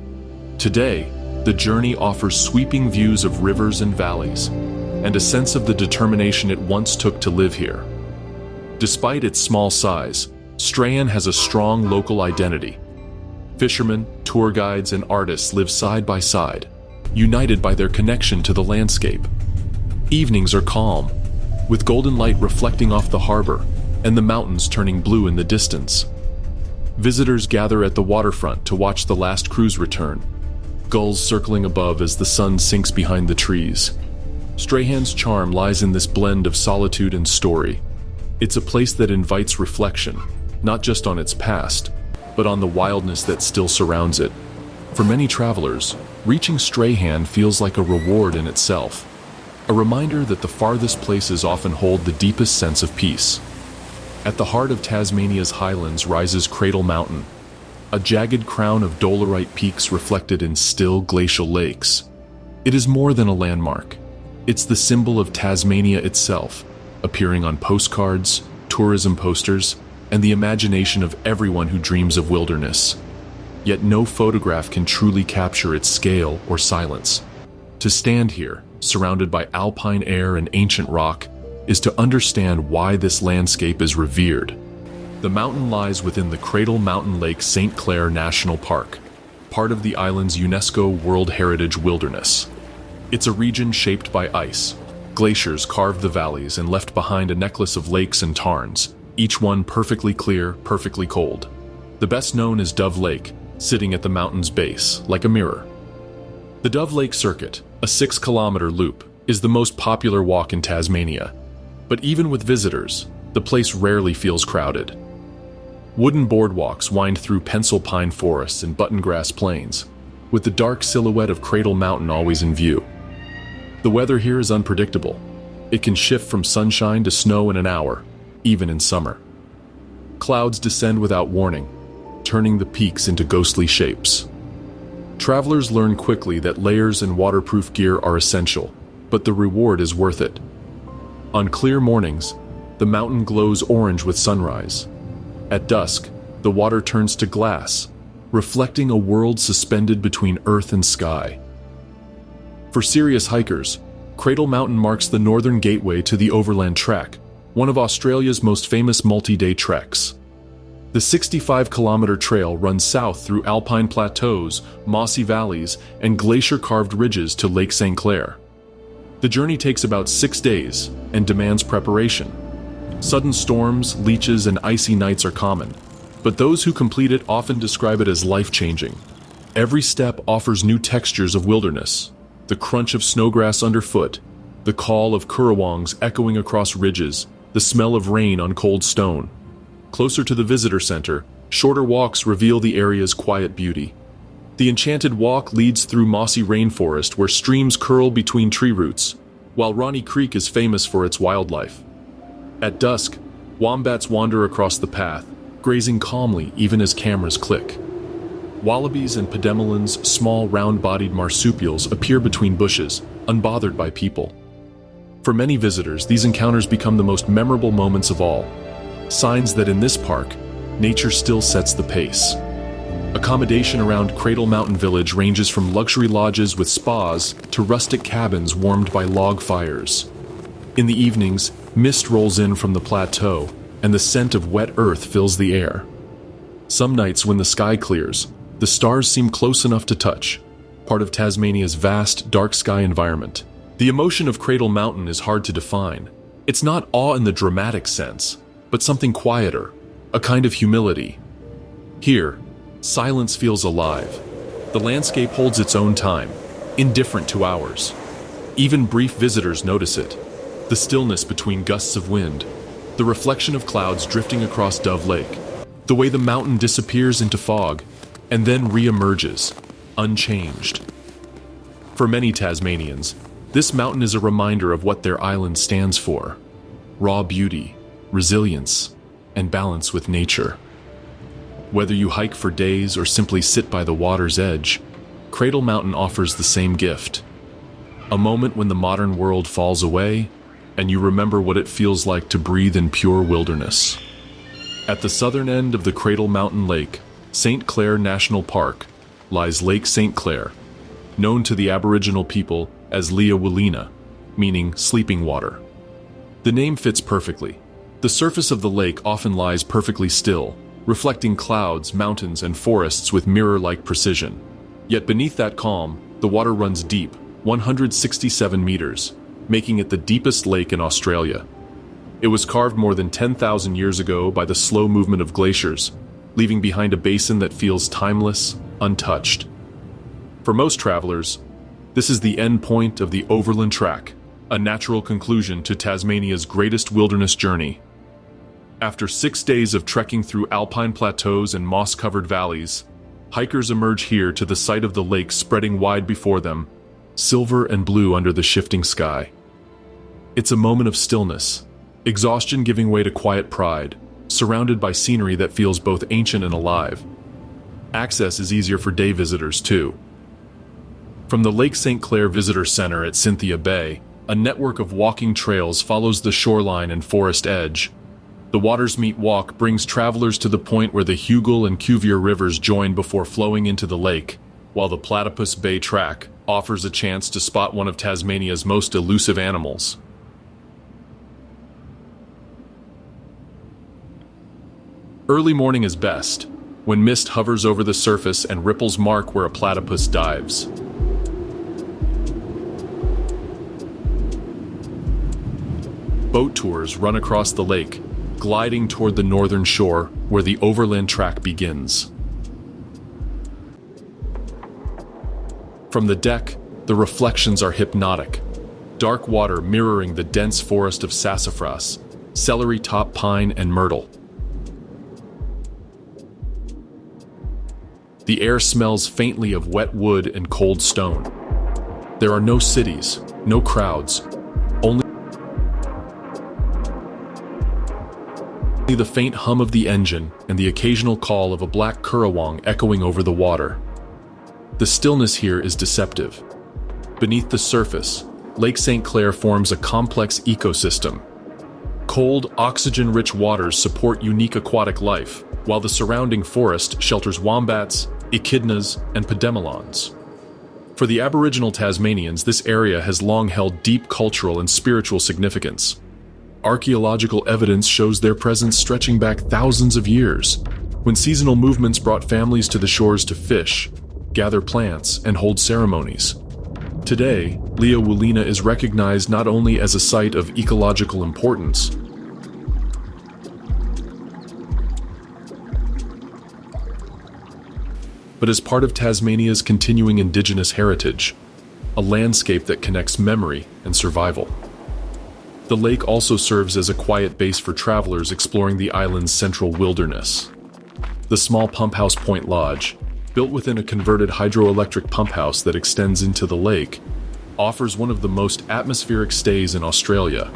Today, the journey offers sweeping views of rivers and valleys, and a sense of the determination it once took to live here. Despite its small size, Strahan has a strong local identity. Fishermen, tour guides, and artists live side by side, united by their connection to the landscape. Evenings are calm, with golden light reflecting off the harbor and the mountains turning blue in the distance. Visitors gather at the waterfront to watch the last cruise return, gulls circling above as the sun sinks behind the trees. Strahan's charm lies in this blend of solitude and story. It's a place that invites reflection, not just on its past, but on the wildness that still surrounds it. For many travelers, reaching Strahan feels like a reward in itself, a reminder that the farthest places often hold the deepest sense of peace. At the heart of Tasmania's highlands rises Cradle Mountain, a jagged crown of dolerite peaks reflected in still glacial lakes. It is more than a landmark. It's the symbol of Tasmania itself, appearing on postcards, tourism posters, and the imagination of everyone who dreams of wilderness. Yet no photograph can truly capture its scale or silence. To stand here, surrounded by alpine air and ancient rock, is to understand why this landscape is revered. The mountain lies within the Cradle Mountain Lake St. Clair National Park, part of the island's UNESCO World Heritage Wilderness. It's a region shaped by ice. Glaciers carved the valleys and left behind a necklace of lakes and tarns, each one perfectly clear, perfectly cold. The best known is Dove Lake, sitting at the mountain's base, like a mirror. The Dove Lake Circuit, a 6-kilometer loop, is the most popular walk in Tasmania. But even with visitors, the place rarely feels crowded. Wooden boardwalks wind through pencil pine forests and buttongrass plains, with the dark silhouette of Cradle Mountain always in view. The weather here is unpredictable. It can shift from sunshine to snow in an hour, even in summer. Clouds descend without warning, turning the peaks into ghostly shapes. Travelers learn quickly that layers and waterproof gear are essential, but the reward is worth it. On clear mornings, the mountain glows orange with sunrise. At dusk, the water turns to glass, reflecting a world suspended between earth and sky. For serious hikers, Cradle Mountain marks the northern gateway to the Overland Track, one of Australia's most famous multi-day treks. The 65-kilometer trail runs south through alpine plateaus, mossy valleys, and glacier-carved ridges to Lake St. Clair. The journey takes about 6 days and demands preparation. Sudden storms, leeches, and icy nights are common, but those who complete it often describe it as life-changing. Every step offers new textures of wilderness: the crunch of snowgrass underfoot, the call of currawongs echoing across ridges, the smell of rain on cold stone. Closer to the visitor center, shorter walks reveal the area's quiet beauty. The Enchanted Walk leads through mossy rainforest where streams curl between tree roots, while Ronnie Creek is famous for its wildlife. At dusk, wombats wander across the path, grazing calmly even as cameras click. Wallabies and pedemelins, small round-bodied marsupials, appear between bushes, unbothered by people. For many visitors, these encounters become the most memorable moments of all, signs that in this park, nature still sets the pace. Accommodation around Cradle Mountain Village ranges from luxury lodges with spas to rustic cabins warmed by log fires. In the evenings, mist rolls in from the plateau, and the scent of wet earth fills the air. Some nights when the sky clears, the stars seem close enough to touch, part of Tasmania's vast, dark sky environment. The emotion of Cradle Mountain is hard to define. It's not awe in the dramatic sense, but something quieter, a kind of humility. Here, silence feels alive. The landscape holds its own time, indifferent to ours. Even brief visitors notice it. The stillness between gusts of wind, the reflection of clouds drifting across Dove Lake, the way the mountain disappears into fog and then re-emerges, unchanged. For many Tasmanians, this mountain is a reminder of what their island stands for: raw beauty, resilience, and balance with nature. Whether you hike for days or simply sit by the water's edge, Cradle Mountain offers the same gift. A moment when the modern world falls away, and you remember what it feels like to breathe in pure wilderness. At the southern end of the Cradle Mountain Lake, St. Clair National Park, lies Lake St. Clair, known to the Aboriginal people as Leawilina, meaning sleeping water. The name fits perfectly. The surface of the lake often lies perfectly still, reflecting clouds, mountains, and forests with mirror-like precision. Yet beneath that calm, the water runs deep, 167 meters, making it the deepest lake in Australia. It was carved more than 10,000 years ago by the slow movement of glaciers, leaving behind a basin that feels timeless, untouched. For most travelers, this is the end point of the Overland Track, a natural conclusion to Tasmania's greatest wilderness journey. After 6 days of trekking through alpine plateaus and moss-covered valleys, hikers emerge here to the sight of the lake spreading wide before them, silver and blue under the shifting sky. It's a moment of stillness, exhaustion giving way to quiet pride, surrounded by scenery that feels both ancient and alive. Access is easier for day visitors, too. From the Lake St. Clair Visitor Center at Cynthia Bay, a network of walking trails follows the shoreline and forest edge. The Watersmeet Walk brings travelers to the point where the Hugel and Cuvier rivers join before flowing into the lake, while the Platypus Bay Track, offers a chance to spot one of Tasmania's most elusive animals. Early morning is best, when mist hovers over the surface and ripples mark where a platypus dives. Boat tours run across the lake, gliding toward the northern shore where the overland track begins. From the deck, the reflections are hypnotic. Dark water mirroring the dense forest of sassafras, celery top pine, and myrtle. The air smells faintly of wet wood and cold stone. There are no cities, no crowds, only the faint hum of the engine and the occasional call of a black currawong echoing over the water. The stillness here is deceptive. Beneath the surface, Lake St. Clair forms a complex ecosystem. Cold, oxygen-rich waters support unique aquatic life, while the surrounding forest shelters wombats, echidnas, and podemelons. For the Aboriginal Tasmanians, this area has long held deep cultural and spiritual significance. Archaeological evidence shows their presence stretching back thousands of years, when seasonal movements brought families to the shores to fish, gather plants, and hold ceremonies. Today, Leowulina is recognized not only as a site of ecological importance, but as part of Tasmania's continuing Indigenous heritage, a landscape that connects memory and survival. The lake also serves as a quiet base for travelers exploring the island's central wilderness. The small Pump House Point Lodge, built within a converted hydroelectric pump house that extends into the lake, offers one of the most atmospheric stays in Australia.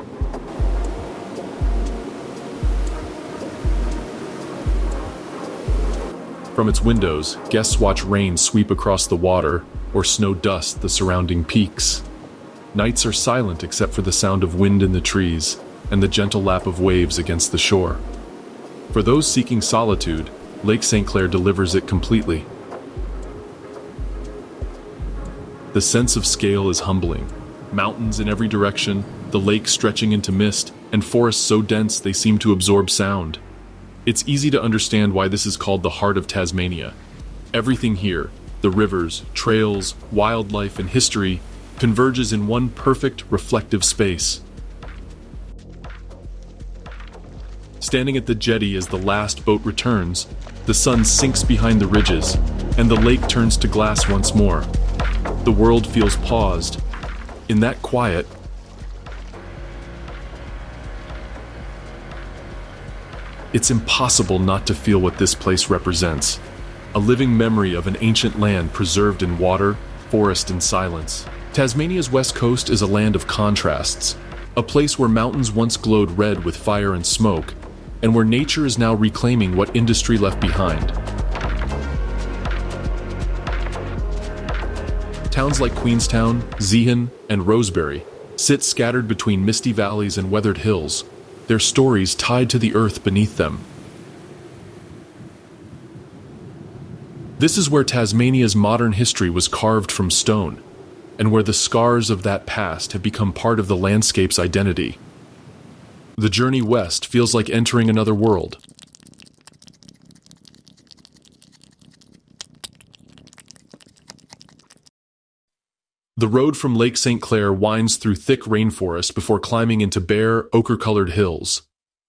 From its windows, guests watch rain sweep across the water or snow dust the surrounding peaks. Nights are silent except for the sound of wind in the trees and the gentle lap of waves against the shore. For those seeking solitude, Lake St. Clair delivers it completely. The sense of scale is humbling. Mountains in every direction, the lake stretching into mist, and forests so dense they seem to absorb sound. It's easy to understand why this is called the heart of Tasmania. Everything here, the rivers, trails, wildlife, and history, converges in one perfect, reflective space. Standing at the jetty as the last boat returns, the sun sinks behind the ridges, and the lake turns to glass once more. The world feels paused. In that quiet, it's impossible not to feel what this place represents. A living memory of an ancient land preserved in water, forest, and silence. Tasmania's west coast is a land of contrasts, a place where mountains once glowed red with fire and smoke, and where nature is now reclaiming what industry left behind. Towns like Queenstown, Zeehan, and Rosebery sit scattered between misty valleys and weathered hills, their stories tied to the earth beneath them. This is where Tasmania's modern history was carved from stone, and where the scars of that past have become part of the landscape's identity. The journey west feels like entering another world. The road from Lake St. Clair winds through thick rainforest before climbing into bare, ochre-colored hills.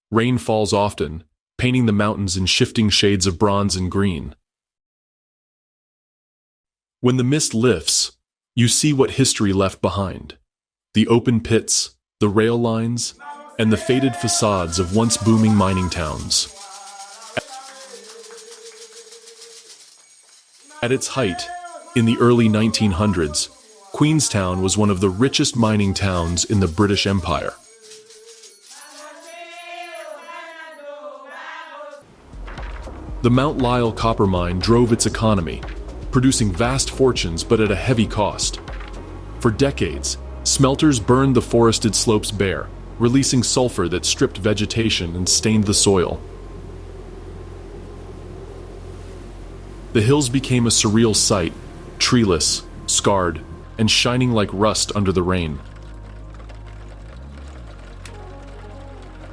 Rain falls often, painting the mountains in shifting shades of bronze and green. When the mist lifts, you see what history left behind. The open pits, the rail lines, and the faded facades of once booming mining towns. At its height, in the early 1900s, Queenstown was one of the richest mining towns in the British Empire. The Mount Lyell copper mine drove its economy, producing vast fortunes but at a heavy cost. For decades, smelters burned the forested slopes bare, releasing sulfur that stripped vegetation and stained the soil. The hills became a surreal sight, treeless, scarred, and shining like rust under the rain.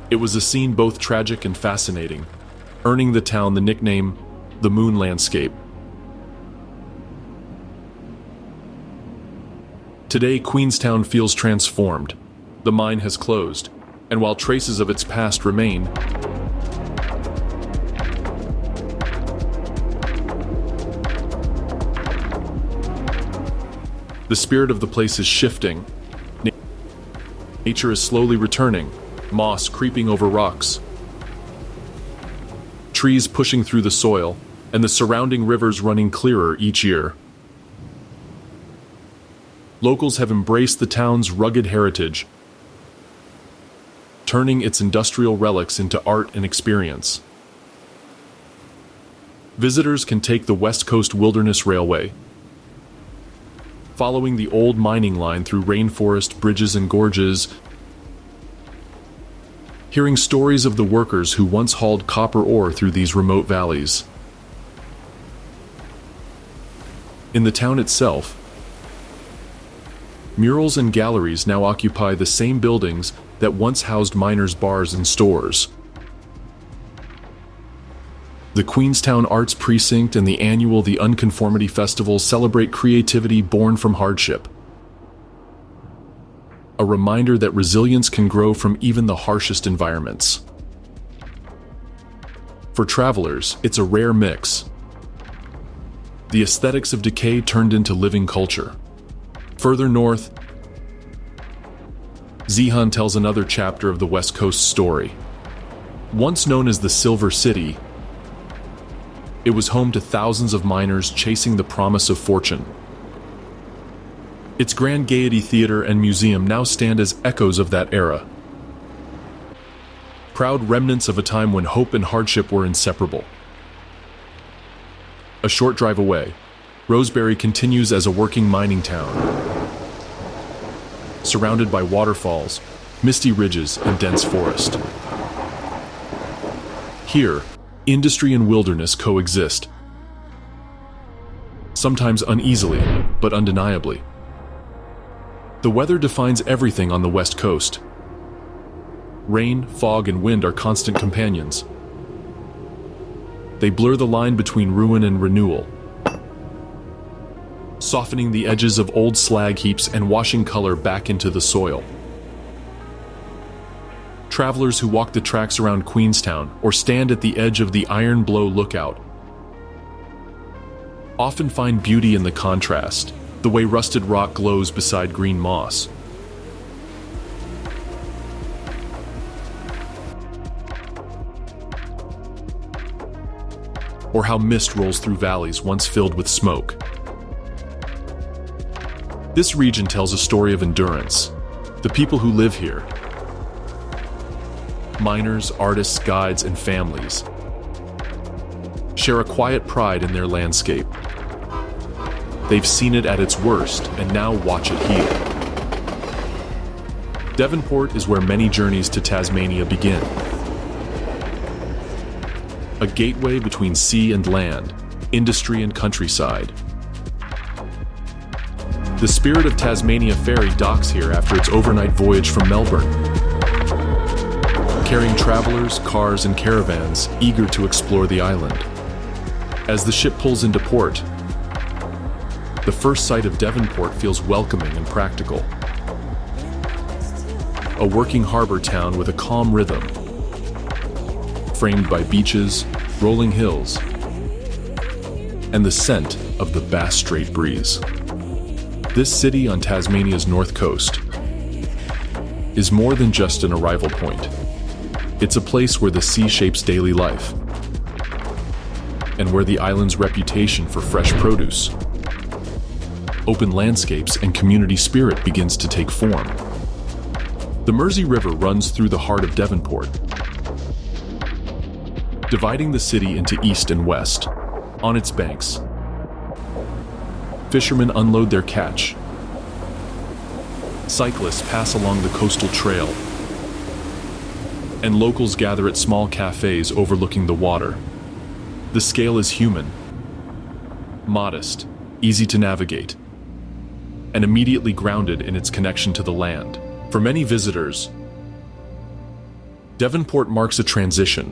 It was a scene both tragic and fascinating, earning the town the nickname the Moon Landscape. Today, Queenstown feels transformed. The mine has closed, and while traces of its past remain, the spirit of the place is shifting. Nature is slowly returning, moss creeping over rocks, trees pushing through the soil, and the surrounding rivers running clearer each year. Locals have embraced the town's rugged heritage, turning its industrial relics into art and experience. Visitors can take the West Coast Wilderness Railway, following the old mining line through rainforest, bridges, and gorges, hearing stories of the workers who once hauled copper ore through these remote valleys. In the town itself, murals and galleries now occupy the same buildings that once housed miners' bars and stores. The Queenstown Arts Precinct and the annual The Unconformity Festival celebrate creativity born from hardship. A reminder that resilience can grow from even the harshest environments. For travelers, it's a rare mix. The aesthetics of decay turned into living culture. Further north, Zeehan tells another chapter of the West Coast story. Once known as the Silver City, it was home to thousands of miners chasing the promise of fortune. Its Grand Gaiety Theater and Museum now stand as echoes of that era, proud remnants of a time when hope and hardship were inseparable. A short drive away, Rosebery continues as a working mining town, surrounded by waterfalls, misty ridges, and dense forest. Here, industry and wilderness coexist, sometimes uneasily, but undeniably. The weather defines everything on the West Coast. Rain, fog, and wind are constant companions. They blur the line between ruin and renewal, softening the edges of old slag heaps and washing color back into the soil. Travelers who walk the tracks around Queenstown or stand at the edge of the Iron Blow Lookout often find beauty in the contrast, the way rusted rock glows beside green moss. Or how mist rolls through valleys once filled with smoke. This region tells a story of endurance. The people who live here, miners, artists, guides, and families, share a quiet pride in their landscape. They've seen it at its worst and now watch it heal. Devonport is where many journeys to Tasmania begin. A gateway between sea and land, industry and countryside. The Spirit of Tasmania ferry docks here after its overnight voyage from Melbourne, carrying travelers, cars, and caravans eager to explore the island. As the ship pulls into port, the first sight of Devonport feels welcoming and practical. A working harbor town with a calm rhythm, framed by beaches, rolling hills, and the scent of the Bass Strait breeze. This city on Tasmania's north coast is more than just an arrival point. It's a place where the sea shapes daily life, and where the island's reputation for fresh produce, open landscapes, and community spirit begins to take form. The Mersey River runs through the heart of Devonport, dividing the city into east and west. On its banks, fishermen unload their catch. Cyclists pass along the coastal trail, and locals gather at small cafes overlooking the water. The scale is human, modest, easy to navigate, and immediately grounded in its connection to the land. For many visitors, Devonport marks a transition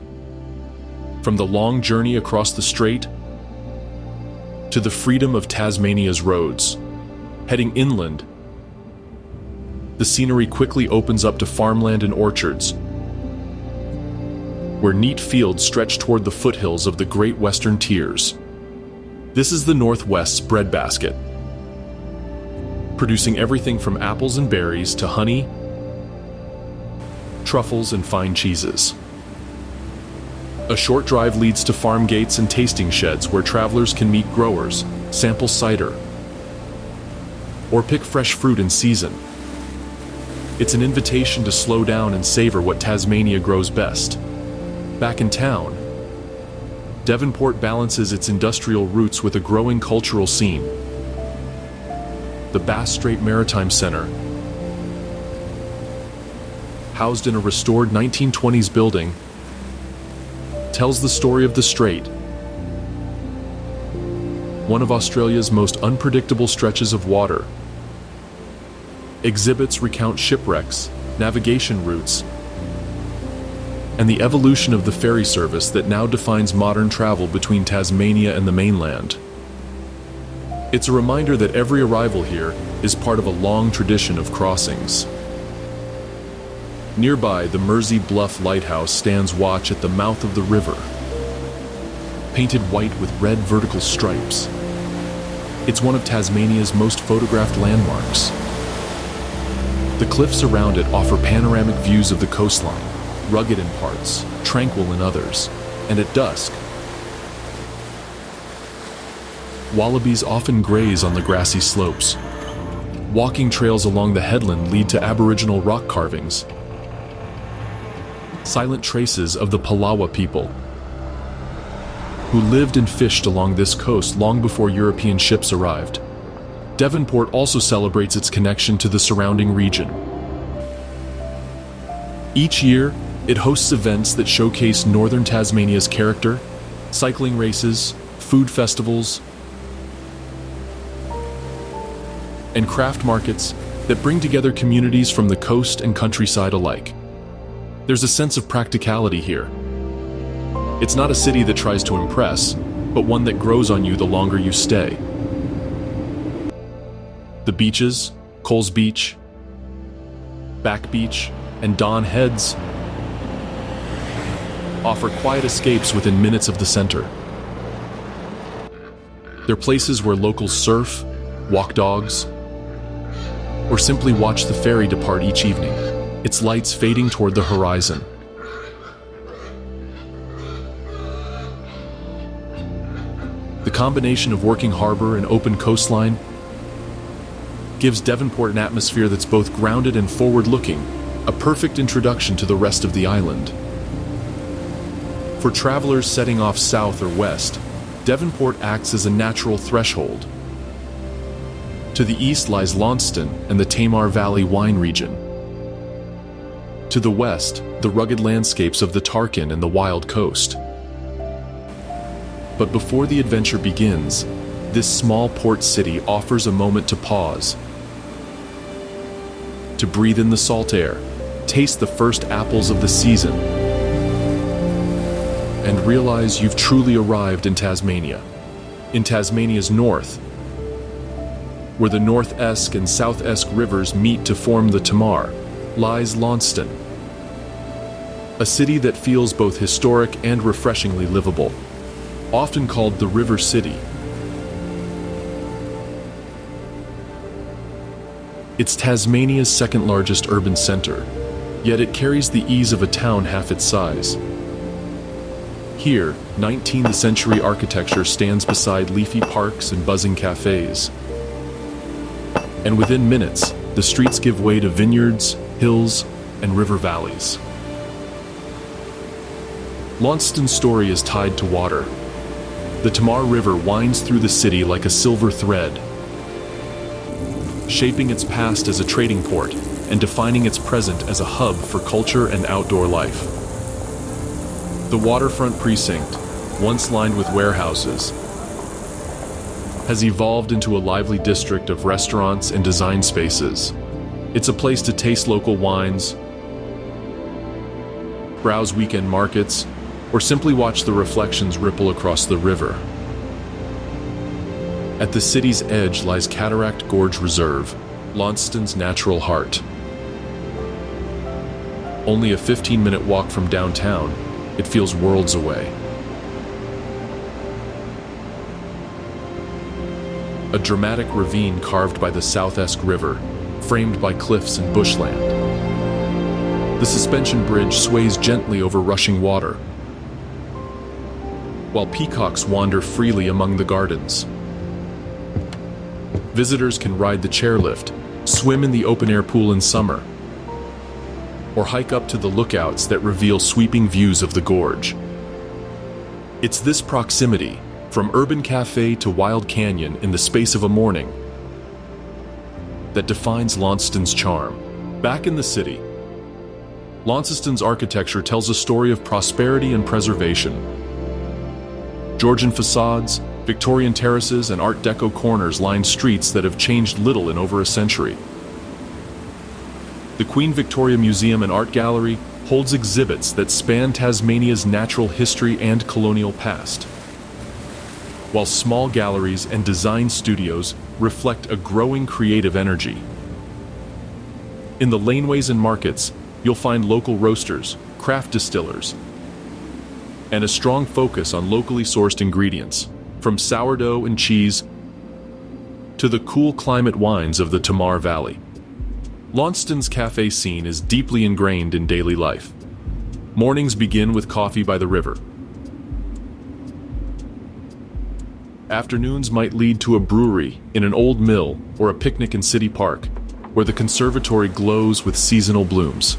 from the long journey across the strait to the freedom of Tasmania's roads. Heading inland, the scenery quickly opens up to farmland and orchards, where neat fields stretch toward the foothills of the Great Western Tiers. This is the Northwest's breadbasket, producing everything from apples and berries to honey, truffles, and fine cheeses. A short drive leads to farm gates and tasting sheds where travelers can meet growers, sample cider, or pick fresh fruit in season. It's an invitation to slow down and savor what Tasmania grows best. Back in town, Devonport balances its industrial roots with a growing cultural scene. The Bass Strait Maritime Centre, housed in a restored 1920s building, tells the story of the Strait, one of Australia's most unpredictable stretches of water. Exhibits recount shipwrecks, navigation routes, and the evolution of the ferry service that now defines modern travel between Tasmania and the mainland. It's a reminder that every arrival here is part of a long tradition of crossings. Nearby, the Mersey Bluff Lighthouse stands watch at the mouth of the river, painted white with red vertical stripes. It's one of Tasmania's most photographed landmarks. The cliffs around it offer panoramic views of the coastline, rugged in parts, tranquil in others, and at dusk, wallabies often graze on the grassy slopes. Walking trails along the headland lead to Aboriginal rock carvings, silent traces of the Palawa people, who lived and fished along this coast long before European ships arrived. Devonport also celebrates its connection to the surrounding region. Each year, it hosts events that showcase northern Tasmania's character, cycling races, food festivals, and craft markets that bring together communities from the coast and countryside alike. There's a sense of practicality here. It's not a city that tries to impress, but one that grows on you the longer you stay. The beaches, Coles Beach, Back Beach, and Don Heads offer quiet escapes within minutes of the center. They're places where locals surf, walk dogs, or simply watch the ferry depart each evening, its lights fading toward the horizon. The combination of working harbor and open coastline gives Devonport an atmosphere that's both grounded and forward-looking, a perfect introduction to the rest of the island. For travelers setting off south or west, Devonport acts as a natural threshold. To the east lies Launceston and the Tamar Valley wine region. To the west, the rugged landscapes of the Tarkin and the Wild Coast. But before the adventure begins, this small port city offers a moment to pause, to breathe in the salt air, taste the first apples of the season, and realize you've truly arrived in Tasmania. In Tasmania's north, where the North Esk and South Esk rivers meet to form the Tamar, lies Launceston, a city that feels both historic and refreshingly livable, often called the River City. It's Tasmania's second largest urban center, yet it carries the ease of a town half its size. Here, 19th century architecture stands beside leafy parks and buzzing cafes. And within minutes, the streets give way to vineyards, hills, and river valleys. Launceston's story is tied to water. The Tamar River winds through the city like a silver thread, shaping its past as a trading port and defining its present as a hub for culture and outdoor life. The waterfront precinct, once lined with warehouses, has evolved into a lively district of restaurants and design spaces. It's a place to taste local wines, browse weekend markets, or simply watch the reflections ripple across the river. At the city's edge lies Cataract Gorge Reserve, Launceston's natural heart. Only a 15-minute walk from downtown, it feels worlds away. A dramatic ravine carved by the South Esk River, framed by cliffs and bushland. The suspension bridge sways gently over rushing water, while peacocks wander freely among the gardens. Visitors can ride the chairlift, swim in the open-air pool in summer, or hike up to the lookouts that reveal sweeping views of the gorge. It's this proximity, from urban cafe to wild canyon in the space of a morning, that defines Launceston's charm. Back in the city, Launceston's architecture tells a story of prosperity and preservation. Georgian facades, Victorian terraces, and Art Deco corners line streets that have changed little in over a century. The Queen Victoria Museum and Art Gallery holds exhibits that span Tasmania's natural history and colonial past, while small galleries and design studios reflect a growing creative energy. In the laneways and markets, you'll find local roasters, craft distillers, and a strong focus on locally sourced ingredients, from sourdough and cheese to the cool climate wines of the Tamar Valley. Launceston's cafe scene is deeply ingrained in daily life. Mornings begin with coffee by the river. Afternoons might lead to a brewery in an old mill or a picnic in City Park, where the conservatory glows with seasonal blooms.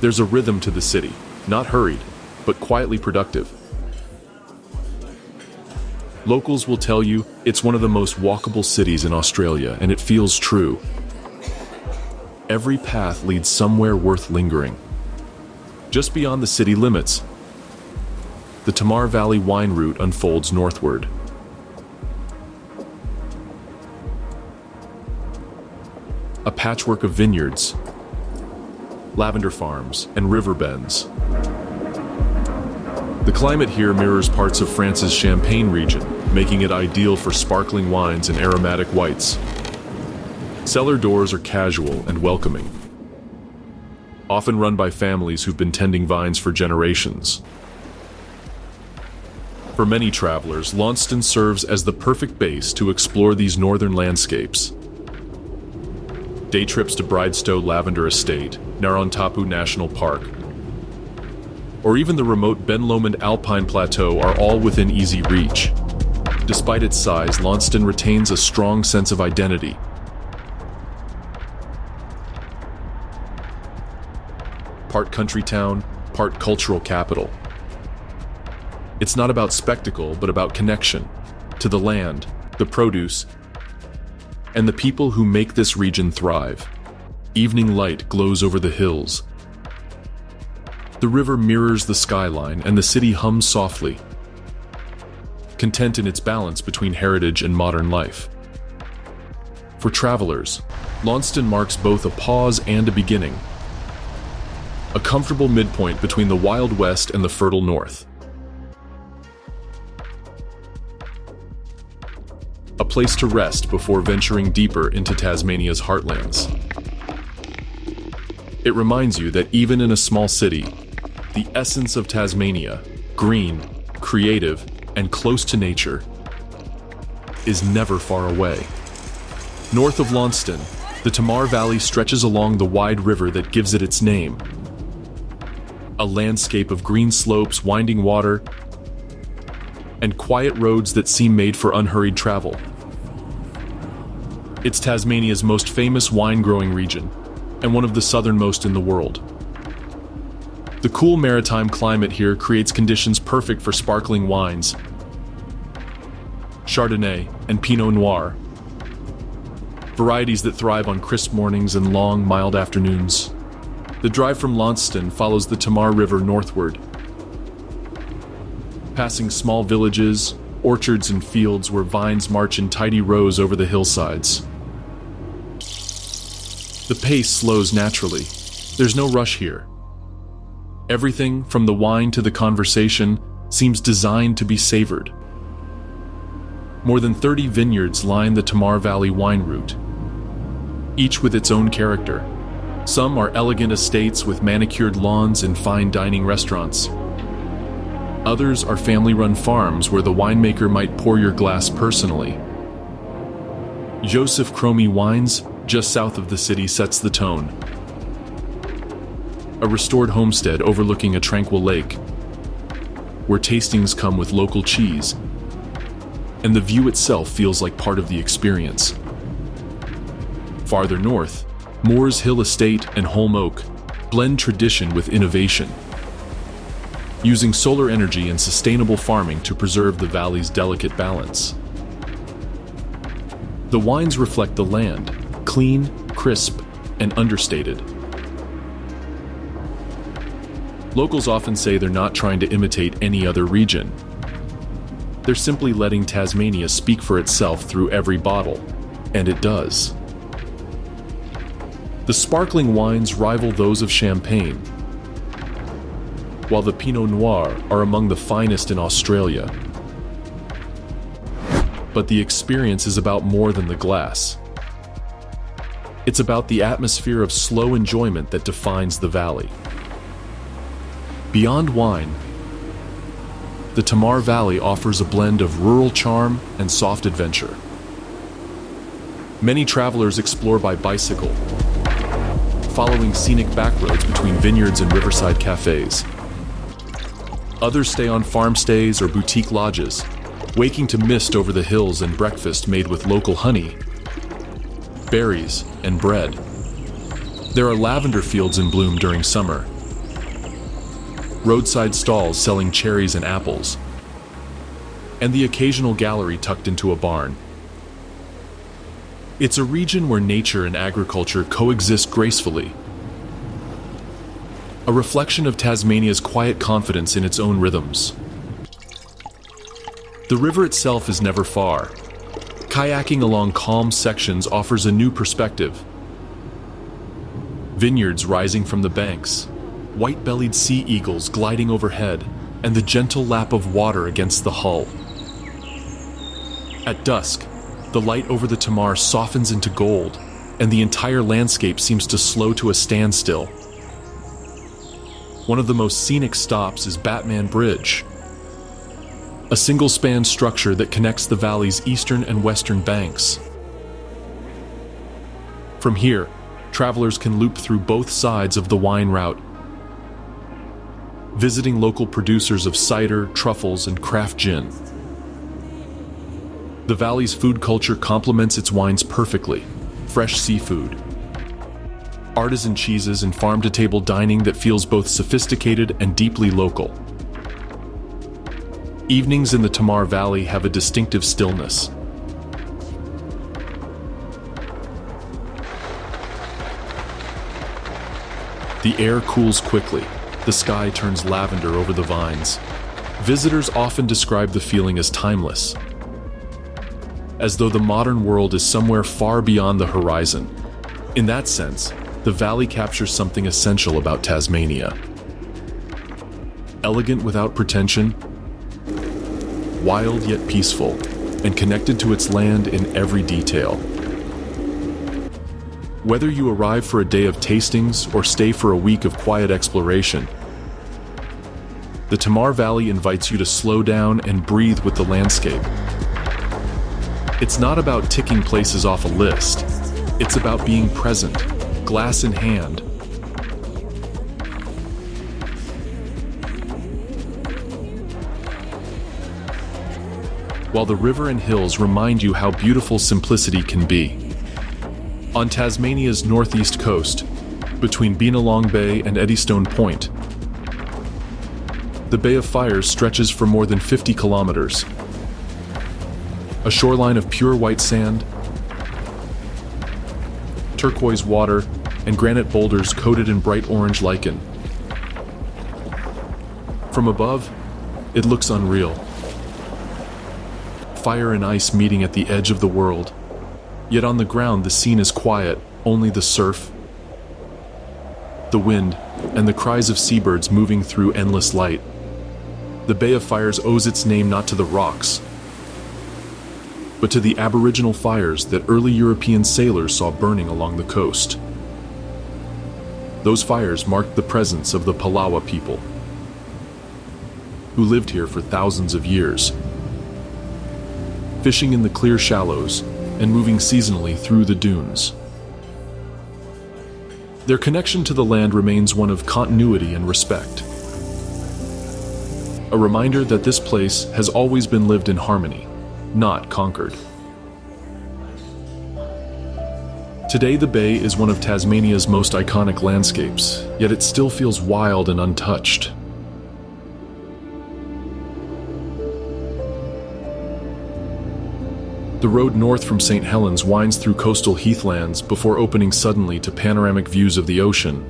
There's a rhythm to the city, not hurried, but quietly productive. Locals will tell you it's one of the most walkable cities in Australia, and it feels true. Every path leads somewhere worth lingering. Just beyond the city limits, the Tamar Valley wine route unfolds northward. A patchwork of vineyards, lavender farms, and river bends. The climate here mirrors parts of France's Champagne region, making it ideal for sparkling wines and aromatic whites. Cellar doors are casual and welcoming, often run by families who've been tending vines for generations. For many travelers, Launceston serves as the perfect base to explore these northern landscapes. Day trips to Bridestow Lavender Estate, Narontapu National Park, or even the remote Ben Lomond Alpine Plateau are all within easy reach. Despite its size, Launceston retains a strong sense of identity. Part country town, part cultural capital. It's not about spectacle, but about connection to the land, the produce, and the people who make this region thrive. Evening light glows over the hills. The river mirrors the skyline, and the city hums softly, content in its balance between heritage and modern life. For travelers, Launceston marks both a pause and a beginning, a comfortable midpoint between the Wild West and the fertile North. A place to rest before venturing deeper into Tasmania's heartlands. It reminds you that even in a small city, the essence of Tasmania, green, creative, and close to nature, is never far away. North of Launceston, the Tamar Valley stretches along the wide river that gives it its name. A landscape of green slopes, winding water, and quiet roads that seem made for unhurried travel. It's Tasmania's most famous wine-growing region, and one of the southernmost in the world. The cool maritime climate here creates conditions perfect for sparkling wines, Chardonnay and Pinot Noir, varieties that thrive on crisp mornings and long, mild afternoons. The drive from Launceston follows the Tamar River northward, passing small villages, orchards and fields where vines march in tidy rows over the hillsides. The pace slows naturally. There's no rush here. Everything, from the wine to the conversation, seems designed to be savored. More than 30 vineyards line the Tamar Valley wine route, each with its own character. Some are elegant estates with manicured lawns and fine dining restaurants. Others are family-run farms where the winemaker might pour your glass personally. Joseph Cromie Wines, just south of the city, sets the tone. A restored homestead overlooking a tranquil lake, where tastings come with local cheese, and the view itself feels like part of the experience. Farther north, Moores Hill Estate and Holm Oak blend tradition with innovation, using solar energy and sustainable farming to preserve the valley's delicate balance. The wines reflect the land, clean, crisp, and understated. Locals often say they're not trying to imitate any other region. They're simply letting Tasmania speak for itself through every bottle, and it does. The sparkling wines rival those of Champagne, while the Pinot Noir are among the finest in Australia. But the experience is about more than the glass. It's about the atmosphere of slow enjoyment that defines the valley. Beyond wine, the Tamar Valley offers a blend of rural charm and soft adventure. Many travelers explore by bicycle, following scenic backroads between vineyards and riverside cafes. Others stay on farm stays or boutique lodges, waking to mist over the hills and breakfast made with local honey, berries, and bread. There are lavender fields in bloom during summer, roadside stalls selling cherries and apples, and the occasional gallery tucked into a barn. It's a region where nature and agriculture coexist gracefully, a reflection of Tasmania's quiet confidence in its own rhythms. The river itself is never far. Kayaking along calm sections offers a new perspective. Vineyards rising from the banks, white-bellied sea eagles gliding overhead, and the gentle lap of water against the hull. At dusk, the light over the Tamar softens into gold, and the entire landscape seems to slow to a standstill. One of the most scenic stops is Batman Bridge, a single-span structure that connects the valley's eastern and western banks. From here, travelers can loop through both sides of the wine route, visiting local producers of cider, truffles, and craft gin. The valley's food culture complements its wines perfectly. Fresh seafood, artisan cheeses, and farm-to-table dining that feels both sophisticated and deeply local. Evenings in the Tamar Valley have a distinctive stillness. The air cools quickly. The sky turns lavender over the vines. Visitors often describe the feeling as timeless, as though the modern world is somewhere far beyond the horizon. In that sense, the valley captures something essential about Tasmania. Elegant without pretension, wild yet peaceful, and connected to its land in every detail. Whether you arrive for a day of tastings or stay for a week of quiet exploration, the Tamar Valley invites you to slow down and breathe with the landscape. It's not about ticking places off a list. It's about being present, glass in hand. While the river and hills remind you how beautiful simplicity can be. On Tasmania's northeast coast, between Beenalong Bay and Eddystone Point, the Bay of Fires stretches for more than 50 kilometers. A shoreline of pure white sand, turquoise water, and granite boulders coated in bright orange lichen. From above, it looks unreal. fire and ice meeting at the edge of the world. Yet on the ground, the scene is quiet, only the surf, the wind, and the cries of seabirds moving through endless light. The Bay of Fires owes its name not to the rocks, but to the aboriginal fires that early European sailors saw burning along the coast. Those fires marked the presence of the Palawa people, who lived here for thousands of years, fishing in the clear shallows and moving seasonally through the dunes. Their connection to the land remains one of continuity and respect, a reminder that this place has always been lived in harmony, not conquered. Today, the bay is one of Tasmania's most iconic landscapes, yet it still feels wild and untouched. The road north from St. Helens winds through coastal heathlands before opening suddenly to panoramic views of the ocean.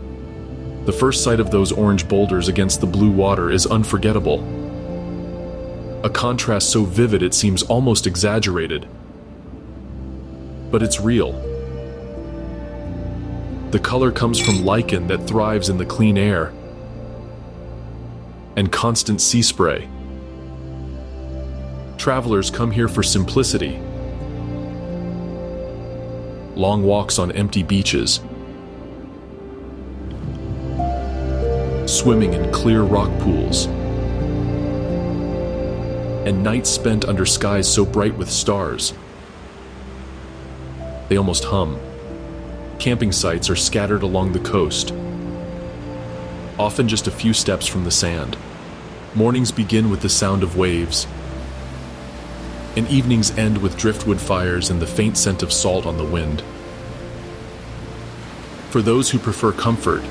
The first sight of those orange boulders against the blue water is unforgettable. A contrast so vivid it seems almost exaggerated. But it's real. The color comes from lichen that thrives in the clean air and constant sea spray. Travelers come here for simplicity. Long walks on empty beaches, swimming in clear rock pools, and nights spent under skies so bright with stars they almost hum. Camping sites are scattered along the coast, often just a few steps from the sand. Mornings begin with the sound of waves, and evenings end with driftwood fires and the faint scent of salt on the wind. For those who prefer comfort,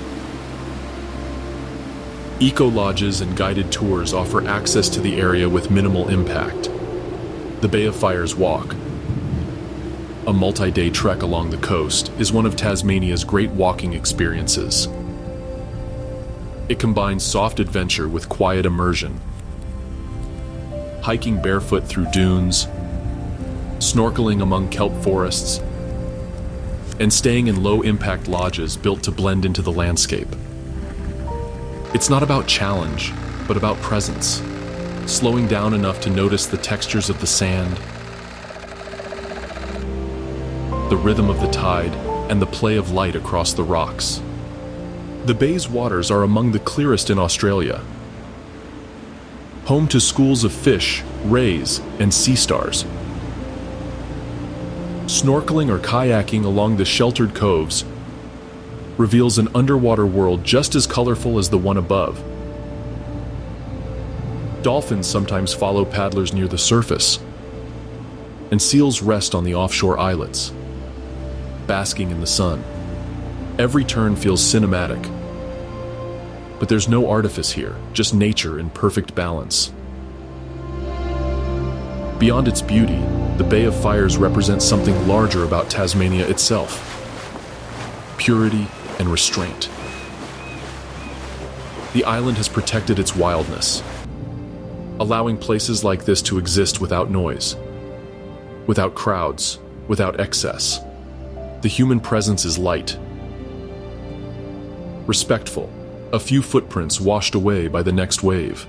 eco-lodges and guided tours offer access to the area with minimal impact. The Bay of Fires Walk, a multi-day trek along the coast, is one of Tasmania's great walking experiences. It combines soft adventure with quiet immersion. Hiking barefoot through dunes, snorkeling among kelp forests, and staying in low-impact lodges built to blend into the landscape. It's not about challenge, but about presence, slowing down enough to notice the textures of the sand, the rhythm of the tide, and the play of light across the rocks. The bay's waters are among the clearest in Australia, home to schools of fish, rays, and sea stars. Snorkeling or kayaking along the sheltered coves reveals an underwater world just as colorful as the one above. Dolphins sometimes follow paddlers near the surface, and seals rest on the offshore islets, basking in the sun. Every turn feels cinematic, but there's no artifice here, just nature in perfect balance. Beyond its beauty, the Bay of Fires represents something larger about Tasmania itself: purity and restraint. The island has protected its wildness, allowing places like this to exist without noise, without crowds, without excess. The human presence is light, respectful, a few footprints washed away by the next wave.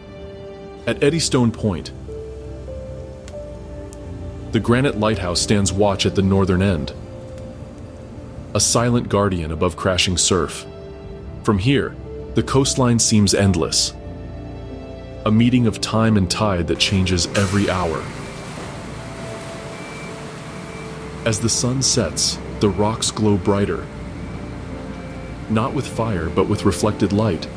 At Eddystone Point, the granite lighthouse stands watch at the northern end, a silent guardian above crashing surf. From here, the coastline seems endless, a meeting of time and tide that changes every hour. As the sun sets, the rocks glow brighter, not with fire, but with reflected light.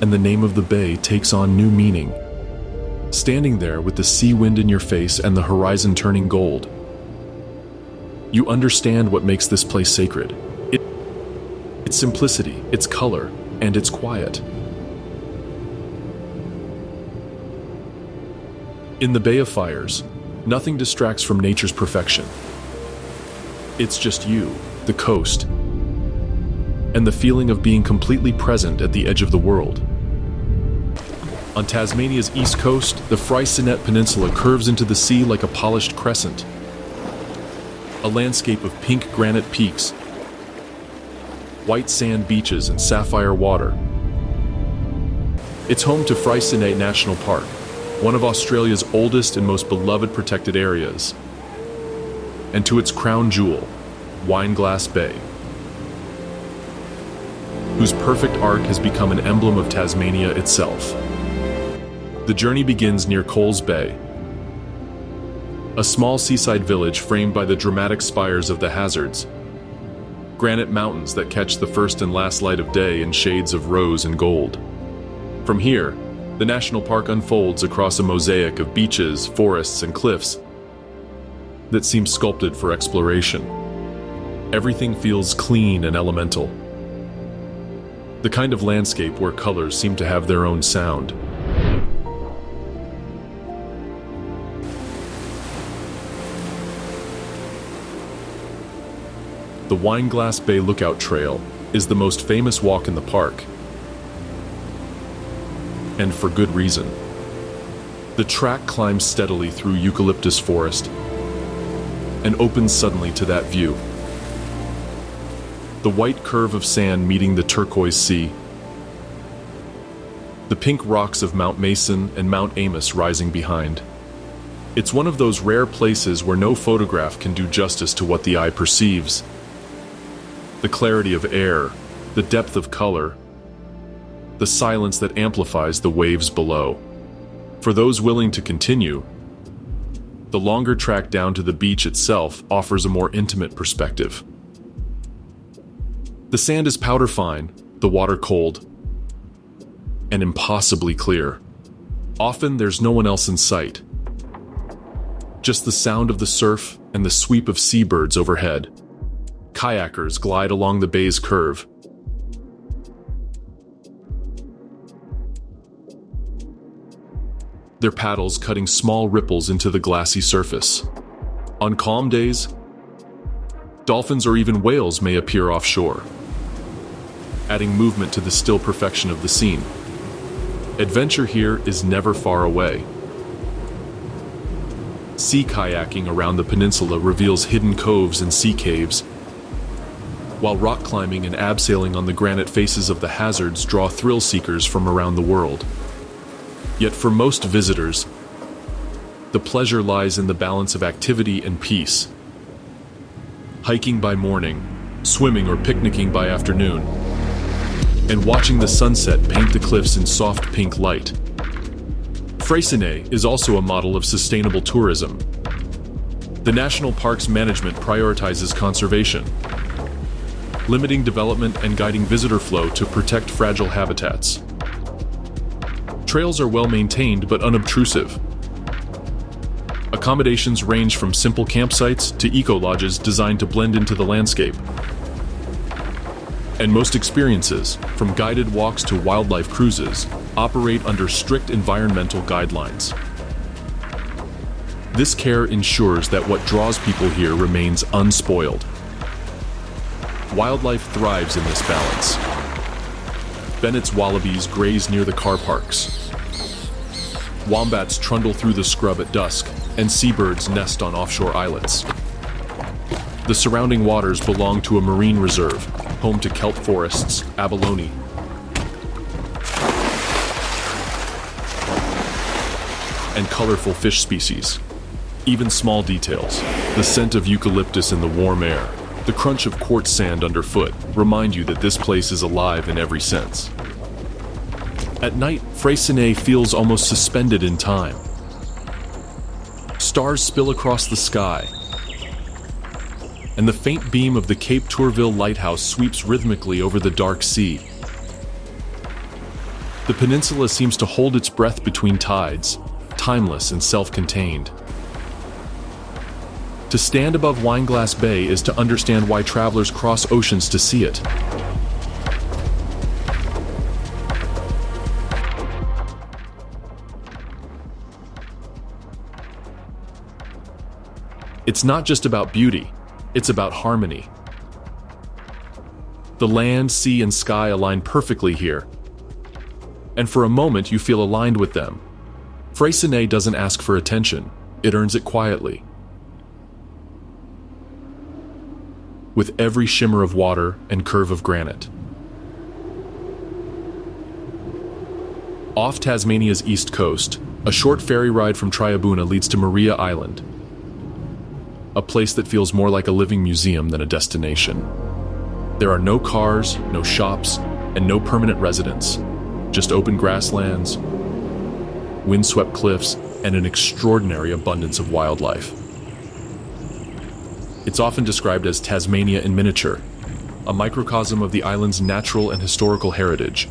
And the name of the bay takes on new meaning. Standing there with the sea wind in your face and the horizon turning gold, you understand what makes this place sacred. Its simplicity, its color, and its quiet. In the Bay of Fires, nothing distracts from nature's perfection. It's just you, the coast, and the feeling of being completely present at the edge of the world. On Tasmania's east coast, the Freycinet Peninsula curves into the sea like a polished crescent. A landscape of pink granite peaks, white sand beaches, and sapphire water. It's home to Freycinet National Park, one of Australia's oldest and most beloved protected areas, and to its crown jewel, Wineglass Bay, whose perfect arc has become an emblem of Tasmania itself. The journey begins near Coles Bay, a small seaside village framed by the dramatic spires of the Hazards, granite mountains that catch the first and last light of day in shades of rose and gold. From here, the national park unfolds across a mosaic of beaches, forests, and cliffs that seem sculpted for exploration. Everything feels clean and elemental. The kind of landscape where colors seem to have their own sound. The Wineglass Bay Lookout Trail is the most famous walk in the park, and for good reason. The track climbs steadily through eucalyptus forest and opens suddenly to that view. The white curve of sand meeting the turquoise sea, the pink rocks of Mount Mason and Mount Amos rising behind. It's one of those rare places where no photograph can do justice to what the eye perceives. The clarity of air, the depth of color, the silence that amplifies the waves below. For those willing to continue, the longer track down to the beach itself offers a more intimate perspective. The sand is powder fine, the water cold, and impossibly clear. Often there's no one else in sight. Just the sound of the surf and the sweep of seabirds overhead. Kayakers glide along the bay's curve, their paddles cutting small ripples into the glassy surface. On calm days, dolphins or even whales may appear offshore, adding movement to the still perfection of the scene. Adventure here is never far away. Sea kayaking around the peninsula reveals hidden coves and sea caves, while rock climbing and abseiling on the granite faces of the Hazards draw thrill seekers from around the world. Yet for most visitors, the pleasure lies in the balance of activity and peace. Hiking by morning, swimming or picnicking by afternoon, and watching the sunset paint the cliffs in soft pink light. Freycinet is also a model of sustainable tourism. The national park's management prioritizes conservation, limiting development and guiding visitor flow to protect fragile habitats. Trails are well maintained but unobtrusive. Accommodations range from simple campsites to eco-lodges designed to blend into the landscape. And most experiences, from guided walks to wildlife cruises, operate under strict environmental guidelines. This care ensures that what draws people here remains unspoiled. Wildlife thrives in this balance. Bennett's wallabies graze near the car parks. Wombats trundle through the scrub at dusk, and seabirds nest on offshore islets. The surrounding waters belong to a marine reserve, home to kelp forests, abalone, and colorful fish species. Even small details, the scent of eucalyptus in the warm air, the crunch of quartz sand underfoot, remind you that this place is alive in every sense. At night, Freycinet feels almost suspended in time. Stars spill across the sky, and the faint beam of the Cape Tourville lighthouse sweeps rhythmically over the dark sea. The peninsula seems to hold its breath between tides, timeless and self-contained. To stand above Wineglass Bay is to understand why travelers cross oceans to see it. It's not just about beauty, it's about harmony. The land, sea, and sky align perfectly here, and for a moment you feel aligned with them. Freycinet doesn't ask for attention, it earns it quietly. With every shimmer of water and curve of granite. Off Tasmania's east coast, a short ferry ride from Triabuna leads to Maria Island, a place that feels more like a living museum than a destination. There are no cars, no shops, and no permanent residents, just open grasslands, windswept cliffs, and an extraordinary abundance of wildlife. It's often described as Tasmania in miniature, a microcosm of the island's natural and historical heritage,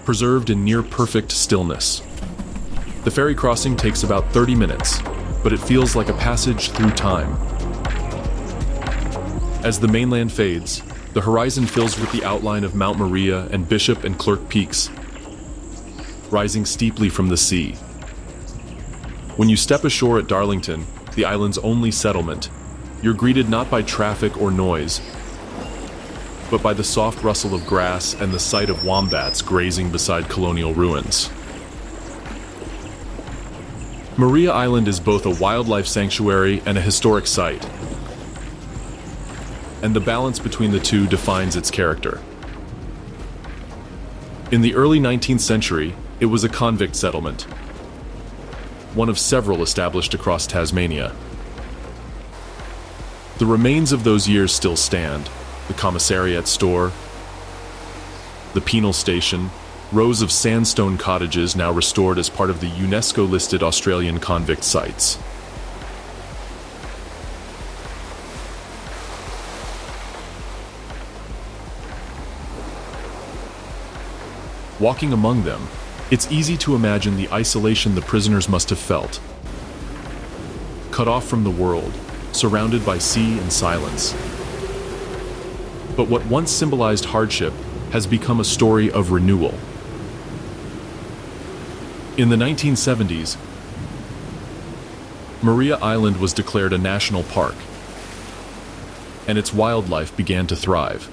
preserved in near-perfect stillness. The ferry crossing takes about 30 minutes, but it feels like a passage through time. As the mainland fades, the horizon fills with the outline of Mount Maria and Bishop and Clerk Peaks, rising steeply from the sea. When you step ashore at Darlington, the island's only settlement, you're greeted not by traffic or noise, but by the soft rustle of grass and the sight of wombats grazing beside colonial ruins. Maria Island is both a wildlife sanctuary and a historic site, and the balance between the two defines its character. In the early 19th century, it was a convict settlement, one of several established across Tasmania. The remains of those years still stand: the commissariat store, the penal station, rows of sandstone cottages now restored as part of the UNESCO-listed Australian convict sites. Walking among them, it's easy to imagine the isolation the prisoners must have felt. Cut off from the world, surrounded by sea and silence. But what once symbolized hardship has become a story of renewal. In the 1970s, Maria Island was declared a national park, and its wildlife began to thrive.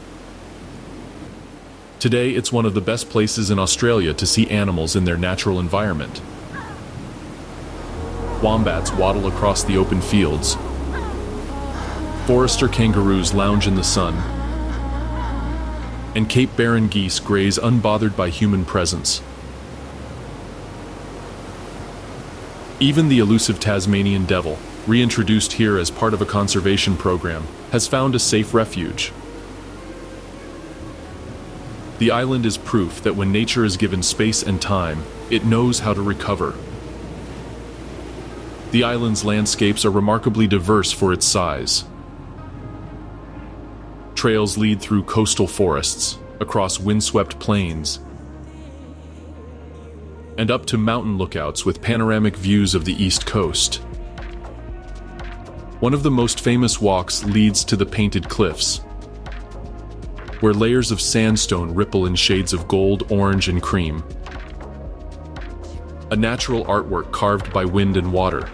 Today, it's one of the best places in Australia to see animals in their natural environment. Wombats waddle across the open fields. Forester kangaroos lounge in the sun. And Cape Barren geese graze unbothered by human presence. Even the elusive Tasmanian devil, reintroduced here as part of a conservation program, has found a safe refuge. The island is proof that when nature is given space and time, it knows how to recover. The island's landscapes are remarkably diverse for its size. Trails lead through coastal forests, across windswept plains, and up to mountain lookouts with panoramic views of the east coast. One of the most famous walks leads to the Painted Cliffs, where layers of sandstone ripple in shades of gold, orange, and cream. A natural artwork carved by wind and water.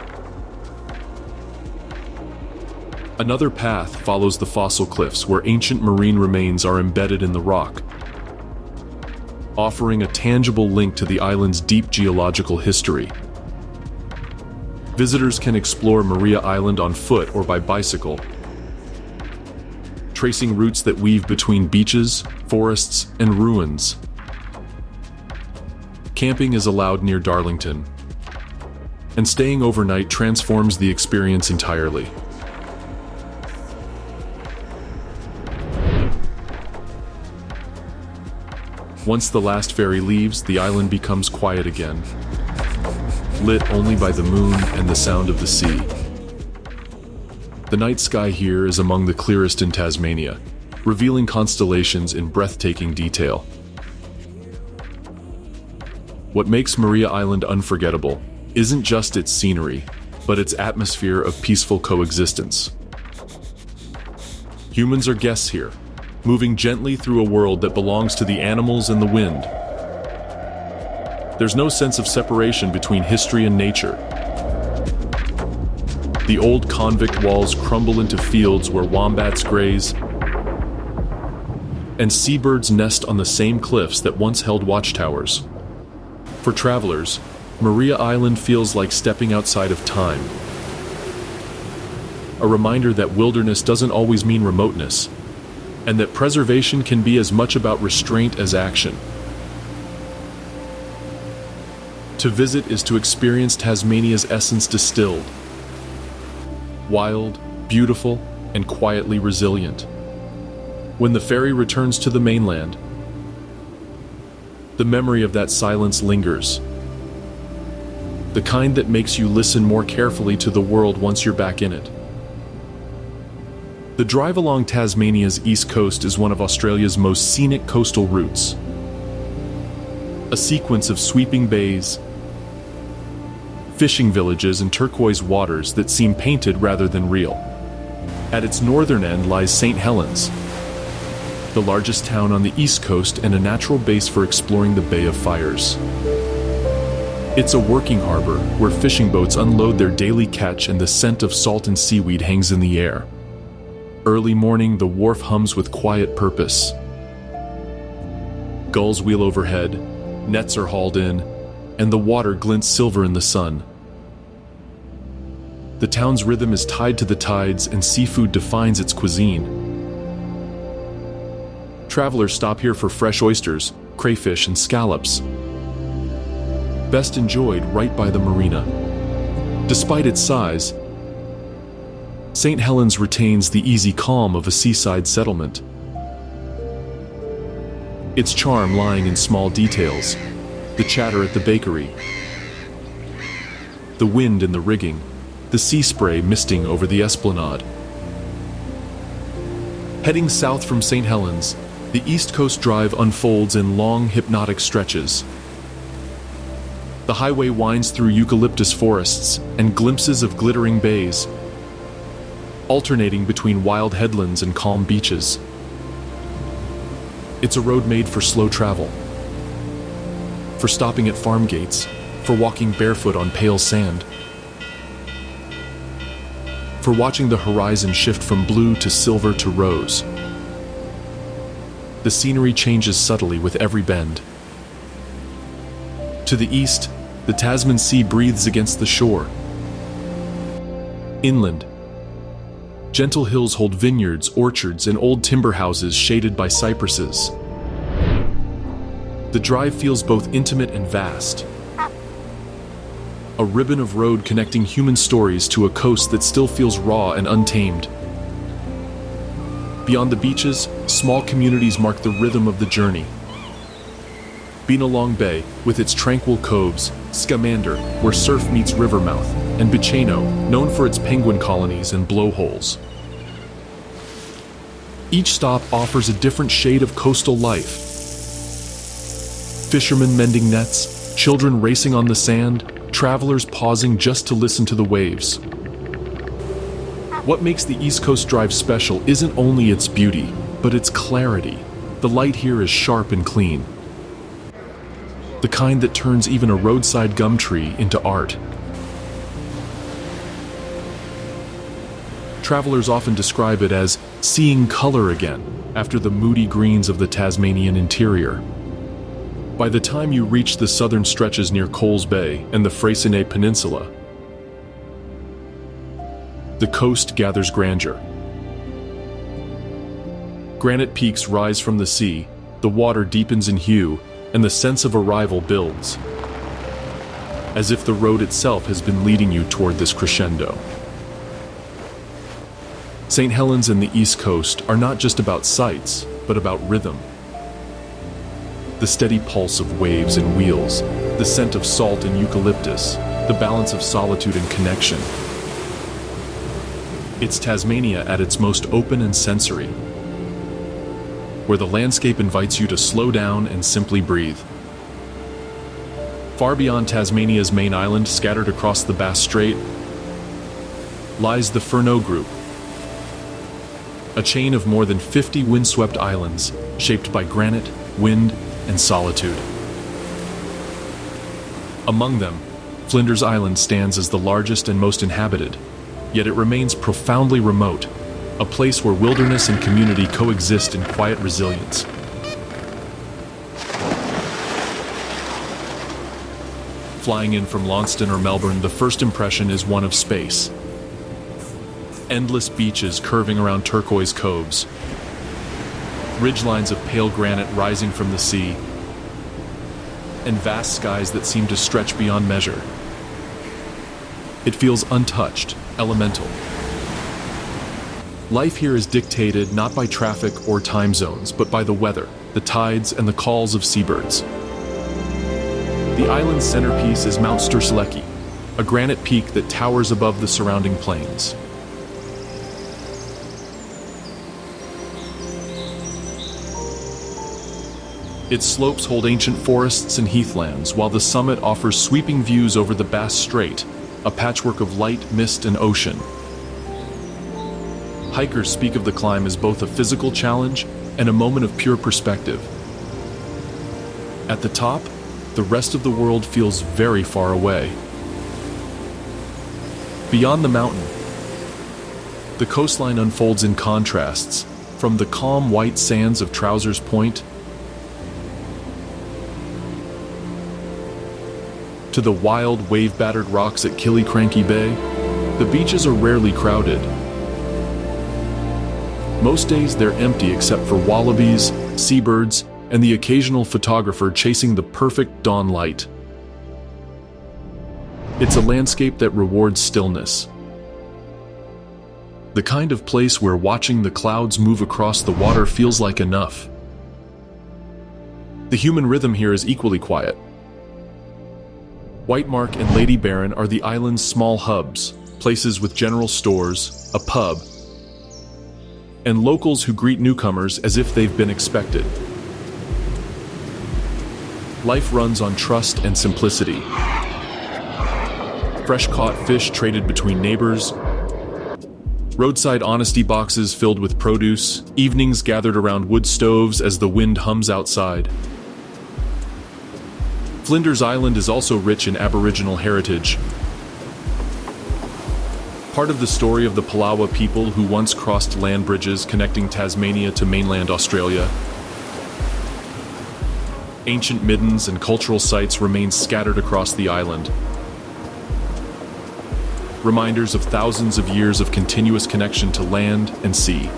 Another path follows the fossil cliffs, where ancient marine remains are embedded in the rock, offering a tangible link to the island's deep geological history. Visitors can explore Maria Island on foot or by bicycle, tracing routes that weave between beaches, forests, and ruins. Camping is allowed near Darlington, and staying overnight transforms the experience entirely. Once the last ferry leaves, the island becomes quiet again, lit only by the moon and the sound of the sea. The night sky here is among the clearest in Tasmania, revealing constellations in breathtaking detail. What makes Maria Island unforgettable isn't just its scenery, but its atmosphere of peaceful coexistence. Humans are guests here, moving gently through a world that belongs to the animals and the wind. There's no sense of separation between history and nature. The old convict walls crumble into fields where wombats graze, and seabirds nest on the same cliffs that once held watchtowers. For travelers, Maria Island feels like stepping outside of time. A reminder that wilderness doesn't always mean remoteness, and that preservation can be as much about restraint as action. To visit is to experience Tasmania's essence distilled. Wild, beautiful, and quietly resilient. When the ferry returns to the mainland, the memory of that silence lingers. The kind that makes you listen more carefully to the world once you're back in it. The drive along Tasmania's east coast is one of Australia's most scenic coastal routes. A sequence of sweeping bays, fishing villages, and turquoise waters that seem painted rather than real. At its northern end lies St. Helens, the largest town on the east coast and a natural base for exploring the Bay of Fires. It's a working harbor where fishing boats unload their daily catch and the scent of salt and seaweed hangs in the air. Early morning, the wharf hums with quiet purpose. Gulls wheel overhead, nets are hauled in, and the water glints silver in the sun. The town's rhythm is tied to the tides, and seafood defines its cuisine. Travelers stop here for fresh oysters, crayfish, and scallops, best enjoyed right by the marina. Despite its size, St. Helens retains the easy calm of a seaside settlement. Its charm lying in small details, the chatter at the bakery, the wind in the rigging, the sea spray misting over the esplanade. Heading south from St. Helens, the East Coast Drive unfolds in long, hypnotic stretches. The highway winds through eucalyptus forests and glimpses of glittering bays, alternating between wild headlands and calm beaches. It's a road made for slow travel, for stopping at farm gates, for walking barefoot on pale sand, for watching the horizon shift from blue to silver to rose. The scenery changes subtly with every bend. To the east, the Tasman Sea breathes against the shore. Inland, gentle hills hold vineyards, orchards, and old timber houses shaded by cypresses. The drive feels both intimate and vast. A ribbon of road connecting human stories to a coast that still feels raw and untamed. Beyond the beaches, small communities mark the rhythm of the journey. Beenalong Bay, with its tranquil coves, Scamander, where surf meets river mouth, and Bicheno, known for its penguin colonies and blowholes. Each stop offers a different shade of coastal life. Fishermen mending nets, children racing on the sand, travelers pausing just to listen to the waves. What makes the East Coast Drive special isn't only its beauty, but its clarity. The light here is sharp and clean. The kind that turns even a roadside gum tree into art. Travelers often describe it as seeing color again after the moody greens of the Tasmanian interior. By the time you reach the southern stretches near Coles Bay and the Freycinet Peninsula, the coast gathers grandeur. Granite peaks rise from the sea, the water deepens in hue, and the sense of arrival builds, as if the road itself has been leading you toward this crescendo. St. Helens and the East Coast are not just about sights, but about rhythm. The steady pulse of waves and wheels, the scent of salt and eucalyptus, the balance of solitude and connection. It's Tasmania at its most open and sensory, where the landscape invites you to slow down and simply breathe. Far beyond Tasmania's main island, scattered across the Bass Strait, lies the Furneaux Group, a chain of more than 50 windswept islands shaped by granite, wind, and solitude. Among them, Flinders Island stands as the largest and most inhabited, yet it remains profoundly remote, a place where wilderness and community coexist in quiet resilience. Flying in from Launceston or Melbourne, the first impression is one of space. Endless beaches curving around turquoise coves, ridgelines of pale granite rising from the sea, and vast skies that seem to stretch beyond measure. It feels untouched, elemental. Life here is dictated not by traffic or time zones, but by the weather, the tides, and the calls of seabirds. The island's centerpiece is Mount Sturseleki, a granite peak that towers above the surrounding plains. Its slopes hold ancient forests and heathlands, while the summit offers sweeping views over the Bass Strait, a patchwork of light, mist, and ocean. Hikers speak of the climb as both a physical challenge and a moment of pure perspective. At the top, the rest of the world feels very far away. Beyond the mountain, the coastline unfolds in contrasts, from the calm white sands of Trousers Point to the wild, wave-battered rocks at Killiecrankie Bay. The beaches are rarely crowded. Most days they're empty except for wallabies, seabirds, and the occasional photographer chasing the perfect dawn light. It's a landscape that rewards stillness. The kind of place where watching the clouds move across the water feels like enough. The human rhythm here is equally quiet. Whitemark and Lady Baron are the island's small hubs, places with general stores, a pub, and locals who greet newcomers as if they've been expected. Life runs on trust and simplicity. Fresh-caught fish traded between neighbors, roadside honesty boxes filled with produce, evenings gathered around wood stoves as the wind hums outside. Flinders Island is also rich in Aboriginal heritage. Part of the story of the Palawa people who once crossed land bridges connecting Tasmania to mainland Australia. Ancient middens and cultural sites remain scattered across the island. Reminders of thousands of years of continuous connection to land and sea.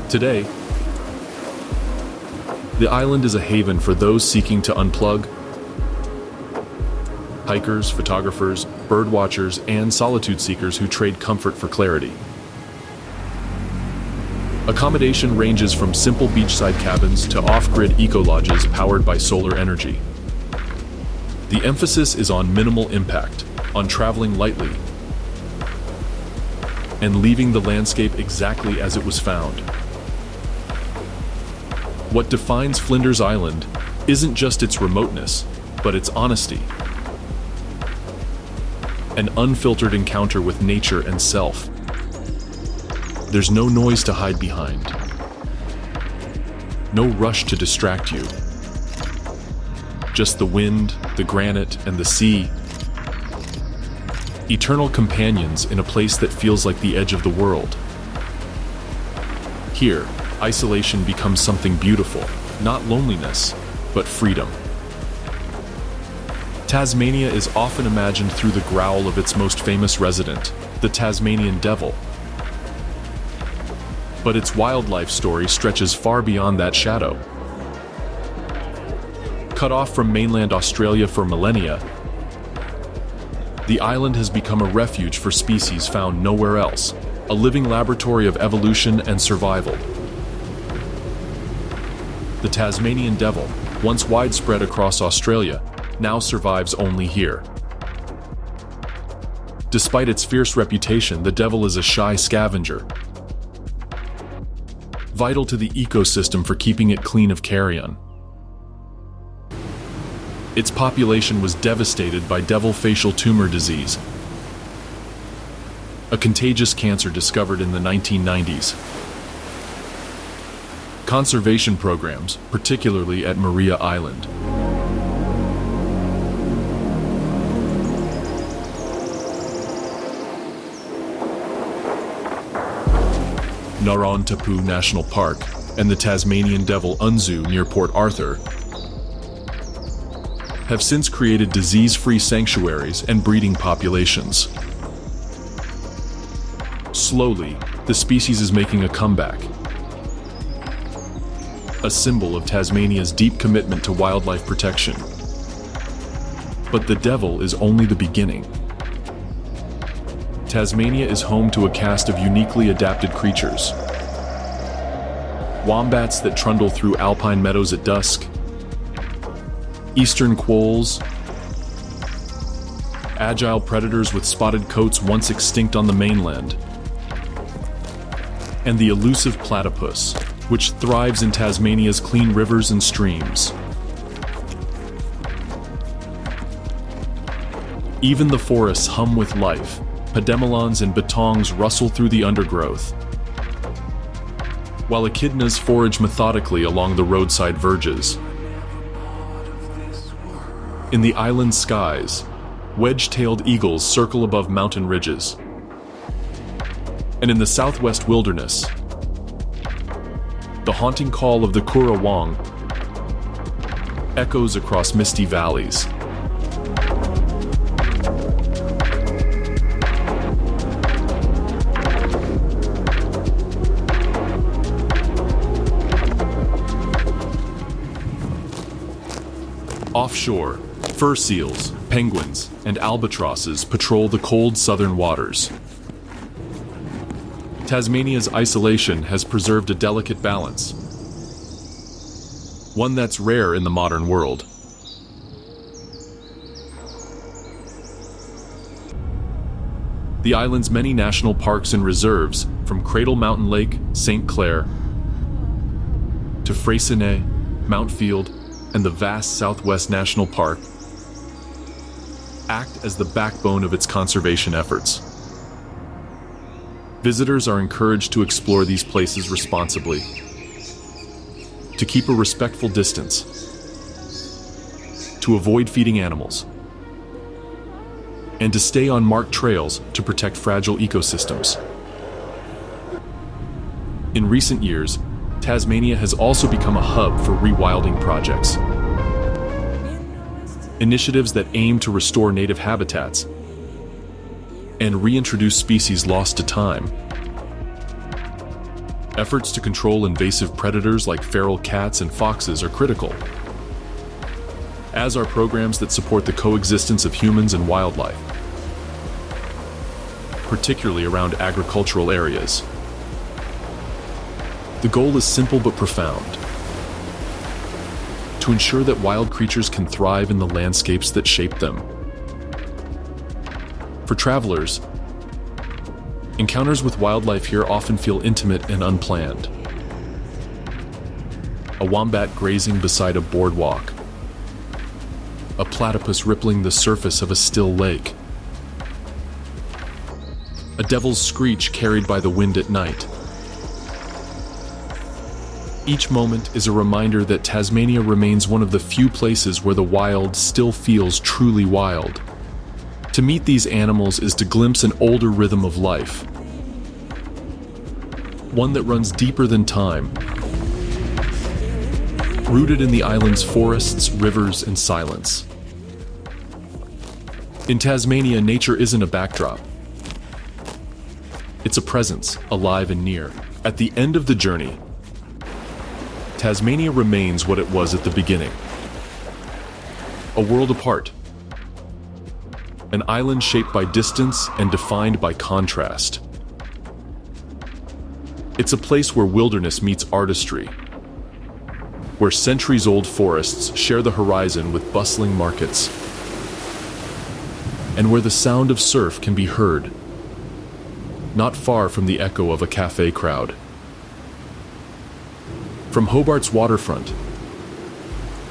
Today, the island is a haven for those seeking to unplug. Hikers, photographers, birdwatchers, and solitude seekers who trade comfort for clarity. Accommodation ranges from simple beachside cabins to off-grid eco-lodges powered by solar energy. The emphasis is on minimal impact, on traveling lightly, and leaving the landscape exactly as it was found. What defines Flinders Island isn't just its remoteness, but its honesty. An unfiltered encounter with nature and self. There's no noise to hide behind. No rush to distract you. Just the wind, the granite, and the sea. Eternal companions in a place that feels like the edge of the world. Here, isolation becomes something beautiful, not loneliness, but freedom. Tasmania is often imagined through the growl of its most famous resident, the Tasmanian devil. But its wildlife story stretches far beyond that shadow. Cut off from mainland Australia for millennia, the island has become a refuge for species found nowhere else, a living laboratory of evolution and survival. The Tasmanian devil, once widespread across Australia, now survives only here. Despite its fierce reputation, the devil is a shy scavenger, vital to the ecosystem for keeping it clean of carrion. Its population was devastated by devil facial tumor disease, a contagious cancer discovered in the 1990s. Conservation programs, particularly at Maria Island, Naron National Park, and the Tasmanian Devil Unzoo near Port Arthur, have since created disease-free sanctuaries and breeding populations. Slowly, the species is making a comeback, a symbol of Tasmania's deep commitment to wildlife protection. But the devil is only the beginning. Tasmania is home to a cast of uniquely adapted creatures. Wombats that trundle through alpine meadows at dusk, eastern quolls, agile predators with spotted coats once extinct on the mainland, and the elusive platypus, which thrives in Tasmania's clean rivers and streams. Even the forests hum with life. Pademelons and batongs rustle through the undergrowth, while echidnas forage methodically along the roadside verges. In the island skies, wedge-tailed eagles circle above mountain ridges. And in the southwest wilderness, the haunting call of the Currawong echoes across misty valleys. Offshore, fur seals, penguins, and albatrosses patrol the cold southern waters. Tasmania's isolation has preserved a delicate balance, one that's rare in the modern world. The island's many national parks and reserves, from Cradle Mountain Lake, St. Clair, to Freycinet, Mount Field, and the vast Southwest National Park, act as the backbone of its conservation efforts. Visitors are encouraged to explore these places responsibly, to keep a respectful distance, to avoid feeding animals, and to stay on marked trails to protect fragile ecosystems. In recent years, Tasmania has also become a hub for rewilding projects. Initiatives that aim to restore native habitats and reintroduce species lost to time. Efforts to control invasive predators like feral cats and foxes are critical, as are programs that support the coexistence of humans and wildlife, particularly around agricultural areas. The goal is simple but profound: to ensure that wild creatures can thrive in the landscapes that shape them. For travelers, encounters with wildlife here often feel intimate and unplanned. A wombat grazing beside a boardwalk, a platypus rippling the surface of a still lake, a devil's screech carried by the wind at night. Each moment is a reminder that Tasmania remains one of the few places where the wild still feels truly wild. To meet these animals is to glimpse an older rhythm of life, one that runs deeper than time, rooted in the island's forests, rivers, and silence. In Tasmania, nature isn't a backdrop. It's a presence, alive and near. At the end of the journey, Tasmania remains what it was at the beginning. A world apart. An island shaped by distance and defined by contrast. It's a place where wilderness meets artistry, where centuries-old forests share the horizon with bustling markets, and where the sound of surf can be heard, not far from the echo of a cafe crowd. From Hobart's waterfront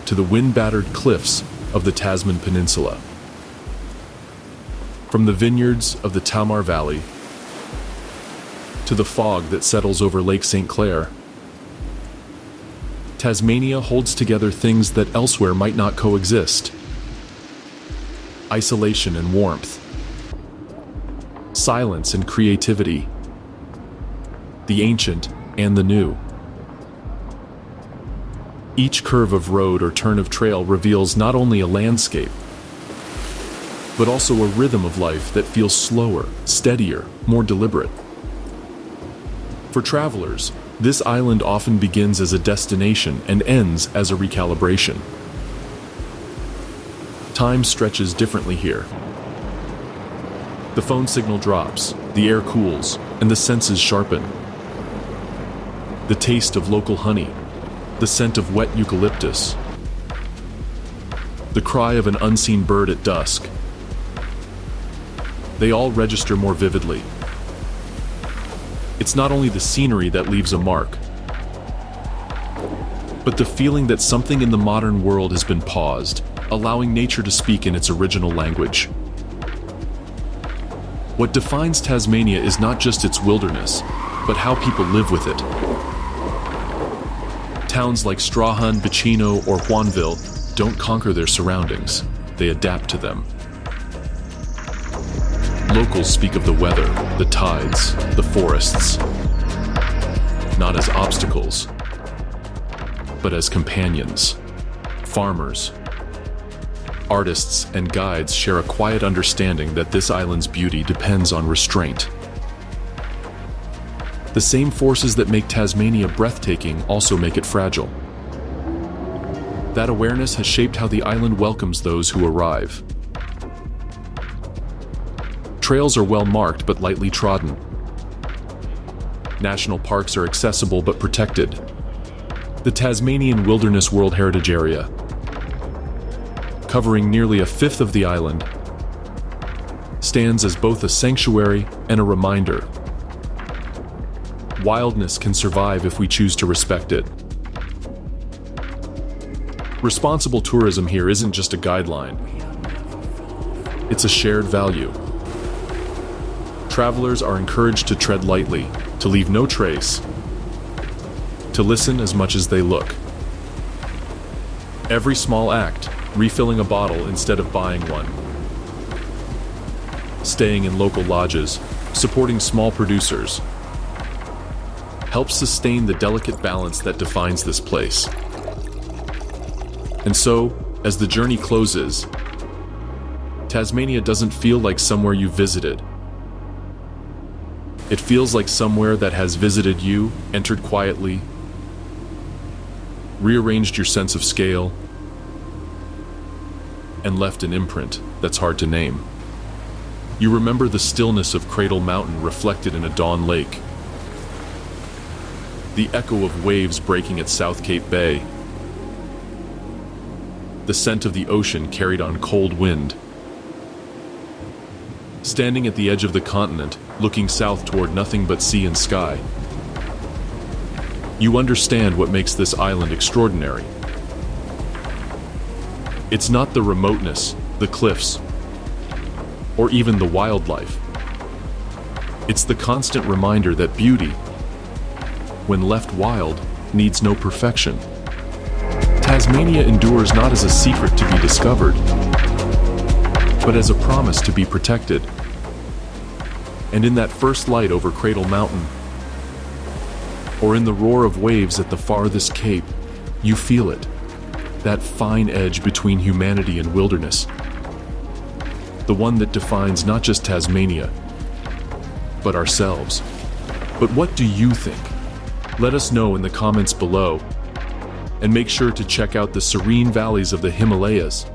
to the wind-battered cliffs of the Tasman Peninsula, from the vineyards of the Tamar Valley to the fog that settles over Lake St. Clair, Tasmania holds together things that elsewhere might not coexist: isolation and warmth, silence and creativity, the ancient, and the new. Each curve of road or turn of trail reveals not only a landscape, but also a rhythm of life that feels slower, steadier, more deliberate. For travelers, this island often begins as a destination and ends as a recalibration. Time stretches differently here. The phone signal drops, the air cools, and the senses sharpen. The taste of local honey, the scent of wet eucalyptus, the cry of an unseen bird at dusk. They all register more vividly. It's not only the scenery that leaves a mark, but the feeling that something in the modern world has been paused, allowing nature to speak in its original language. What defines Tasmania is not just its wilderness, but how people live with it. Towns like Strahan, Bacino, or Juanville don't conquer their surroundings, they adapt to them. Locals speak of the weather, the tides, the forests, not as obstacles, but as companions. Farmers, artists, and guides share a quiet understanding that this island's beauty depends on restraint. The same forces that make Tasmania breathtaking also make it fragile. That awareness has shaped how the island welcomes those who arrive. Trails are well marked but lightly trodden. National parks are accessible but protected. The Tasmanian Wilderness World Heritage Area, covering nearly a fifth of the island, stands as both a sanctuary and a reminder. Wildness can survive if we choose to respect it. Responsible tourism here isn't just a guideline. It's a shared value. Travelers are encouraged to tread lightly, to leave no trace, to listen as much as they look. Every small act, refilling a bottle instead of buying one, staying in local lodges, supporting small producers, helps sustain the delicate balance that defines this place. And so, as the journey closes, Tasmania doesn't feel like somewhere you visited. It feels like somewhere that has visited you, entered quietly, rearranged your sense of scale, and left an imprint that's hard to name. You remember the stillness of Cradle Mountain reflected in a dawn lake, the echo of waves breaking at South Cape Bay, the scent of the ocean carried on cold wind. Standing at the edge of the continent, looking south toward nothing but sea and sky, you understand what makes this island extraordinary. It's not the remoteness, the cliffs, or even the wildlife. It's the constant reminder that beauty, when left wild, needs no perfection. Tasmania endures not as a secret to be discovered, but as a promise to be protected. And in that first light over Cradle Mountain, or in the roar of waves at the farthest cape, you feel it, that fine edge between humanity and wilderness, the one that defines not just Tasmania, but ourselves. But what do you think? Let us know in the comments below, and make sure to check out the serene valleys of the Himalayas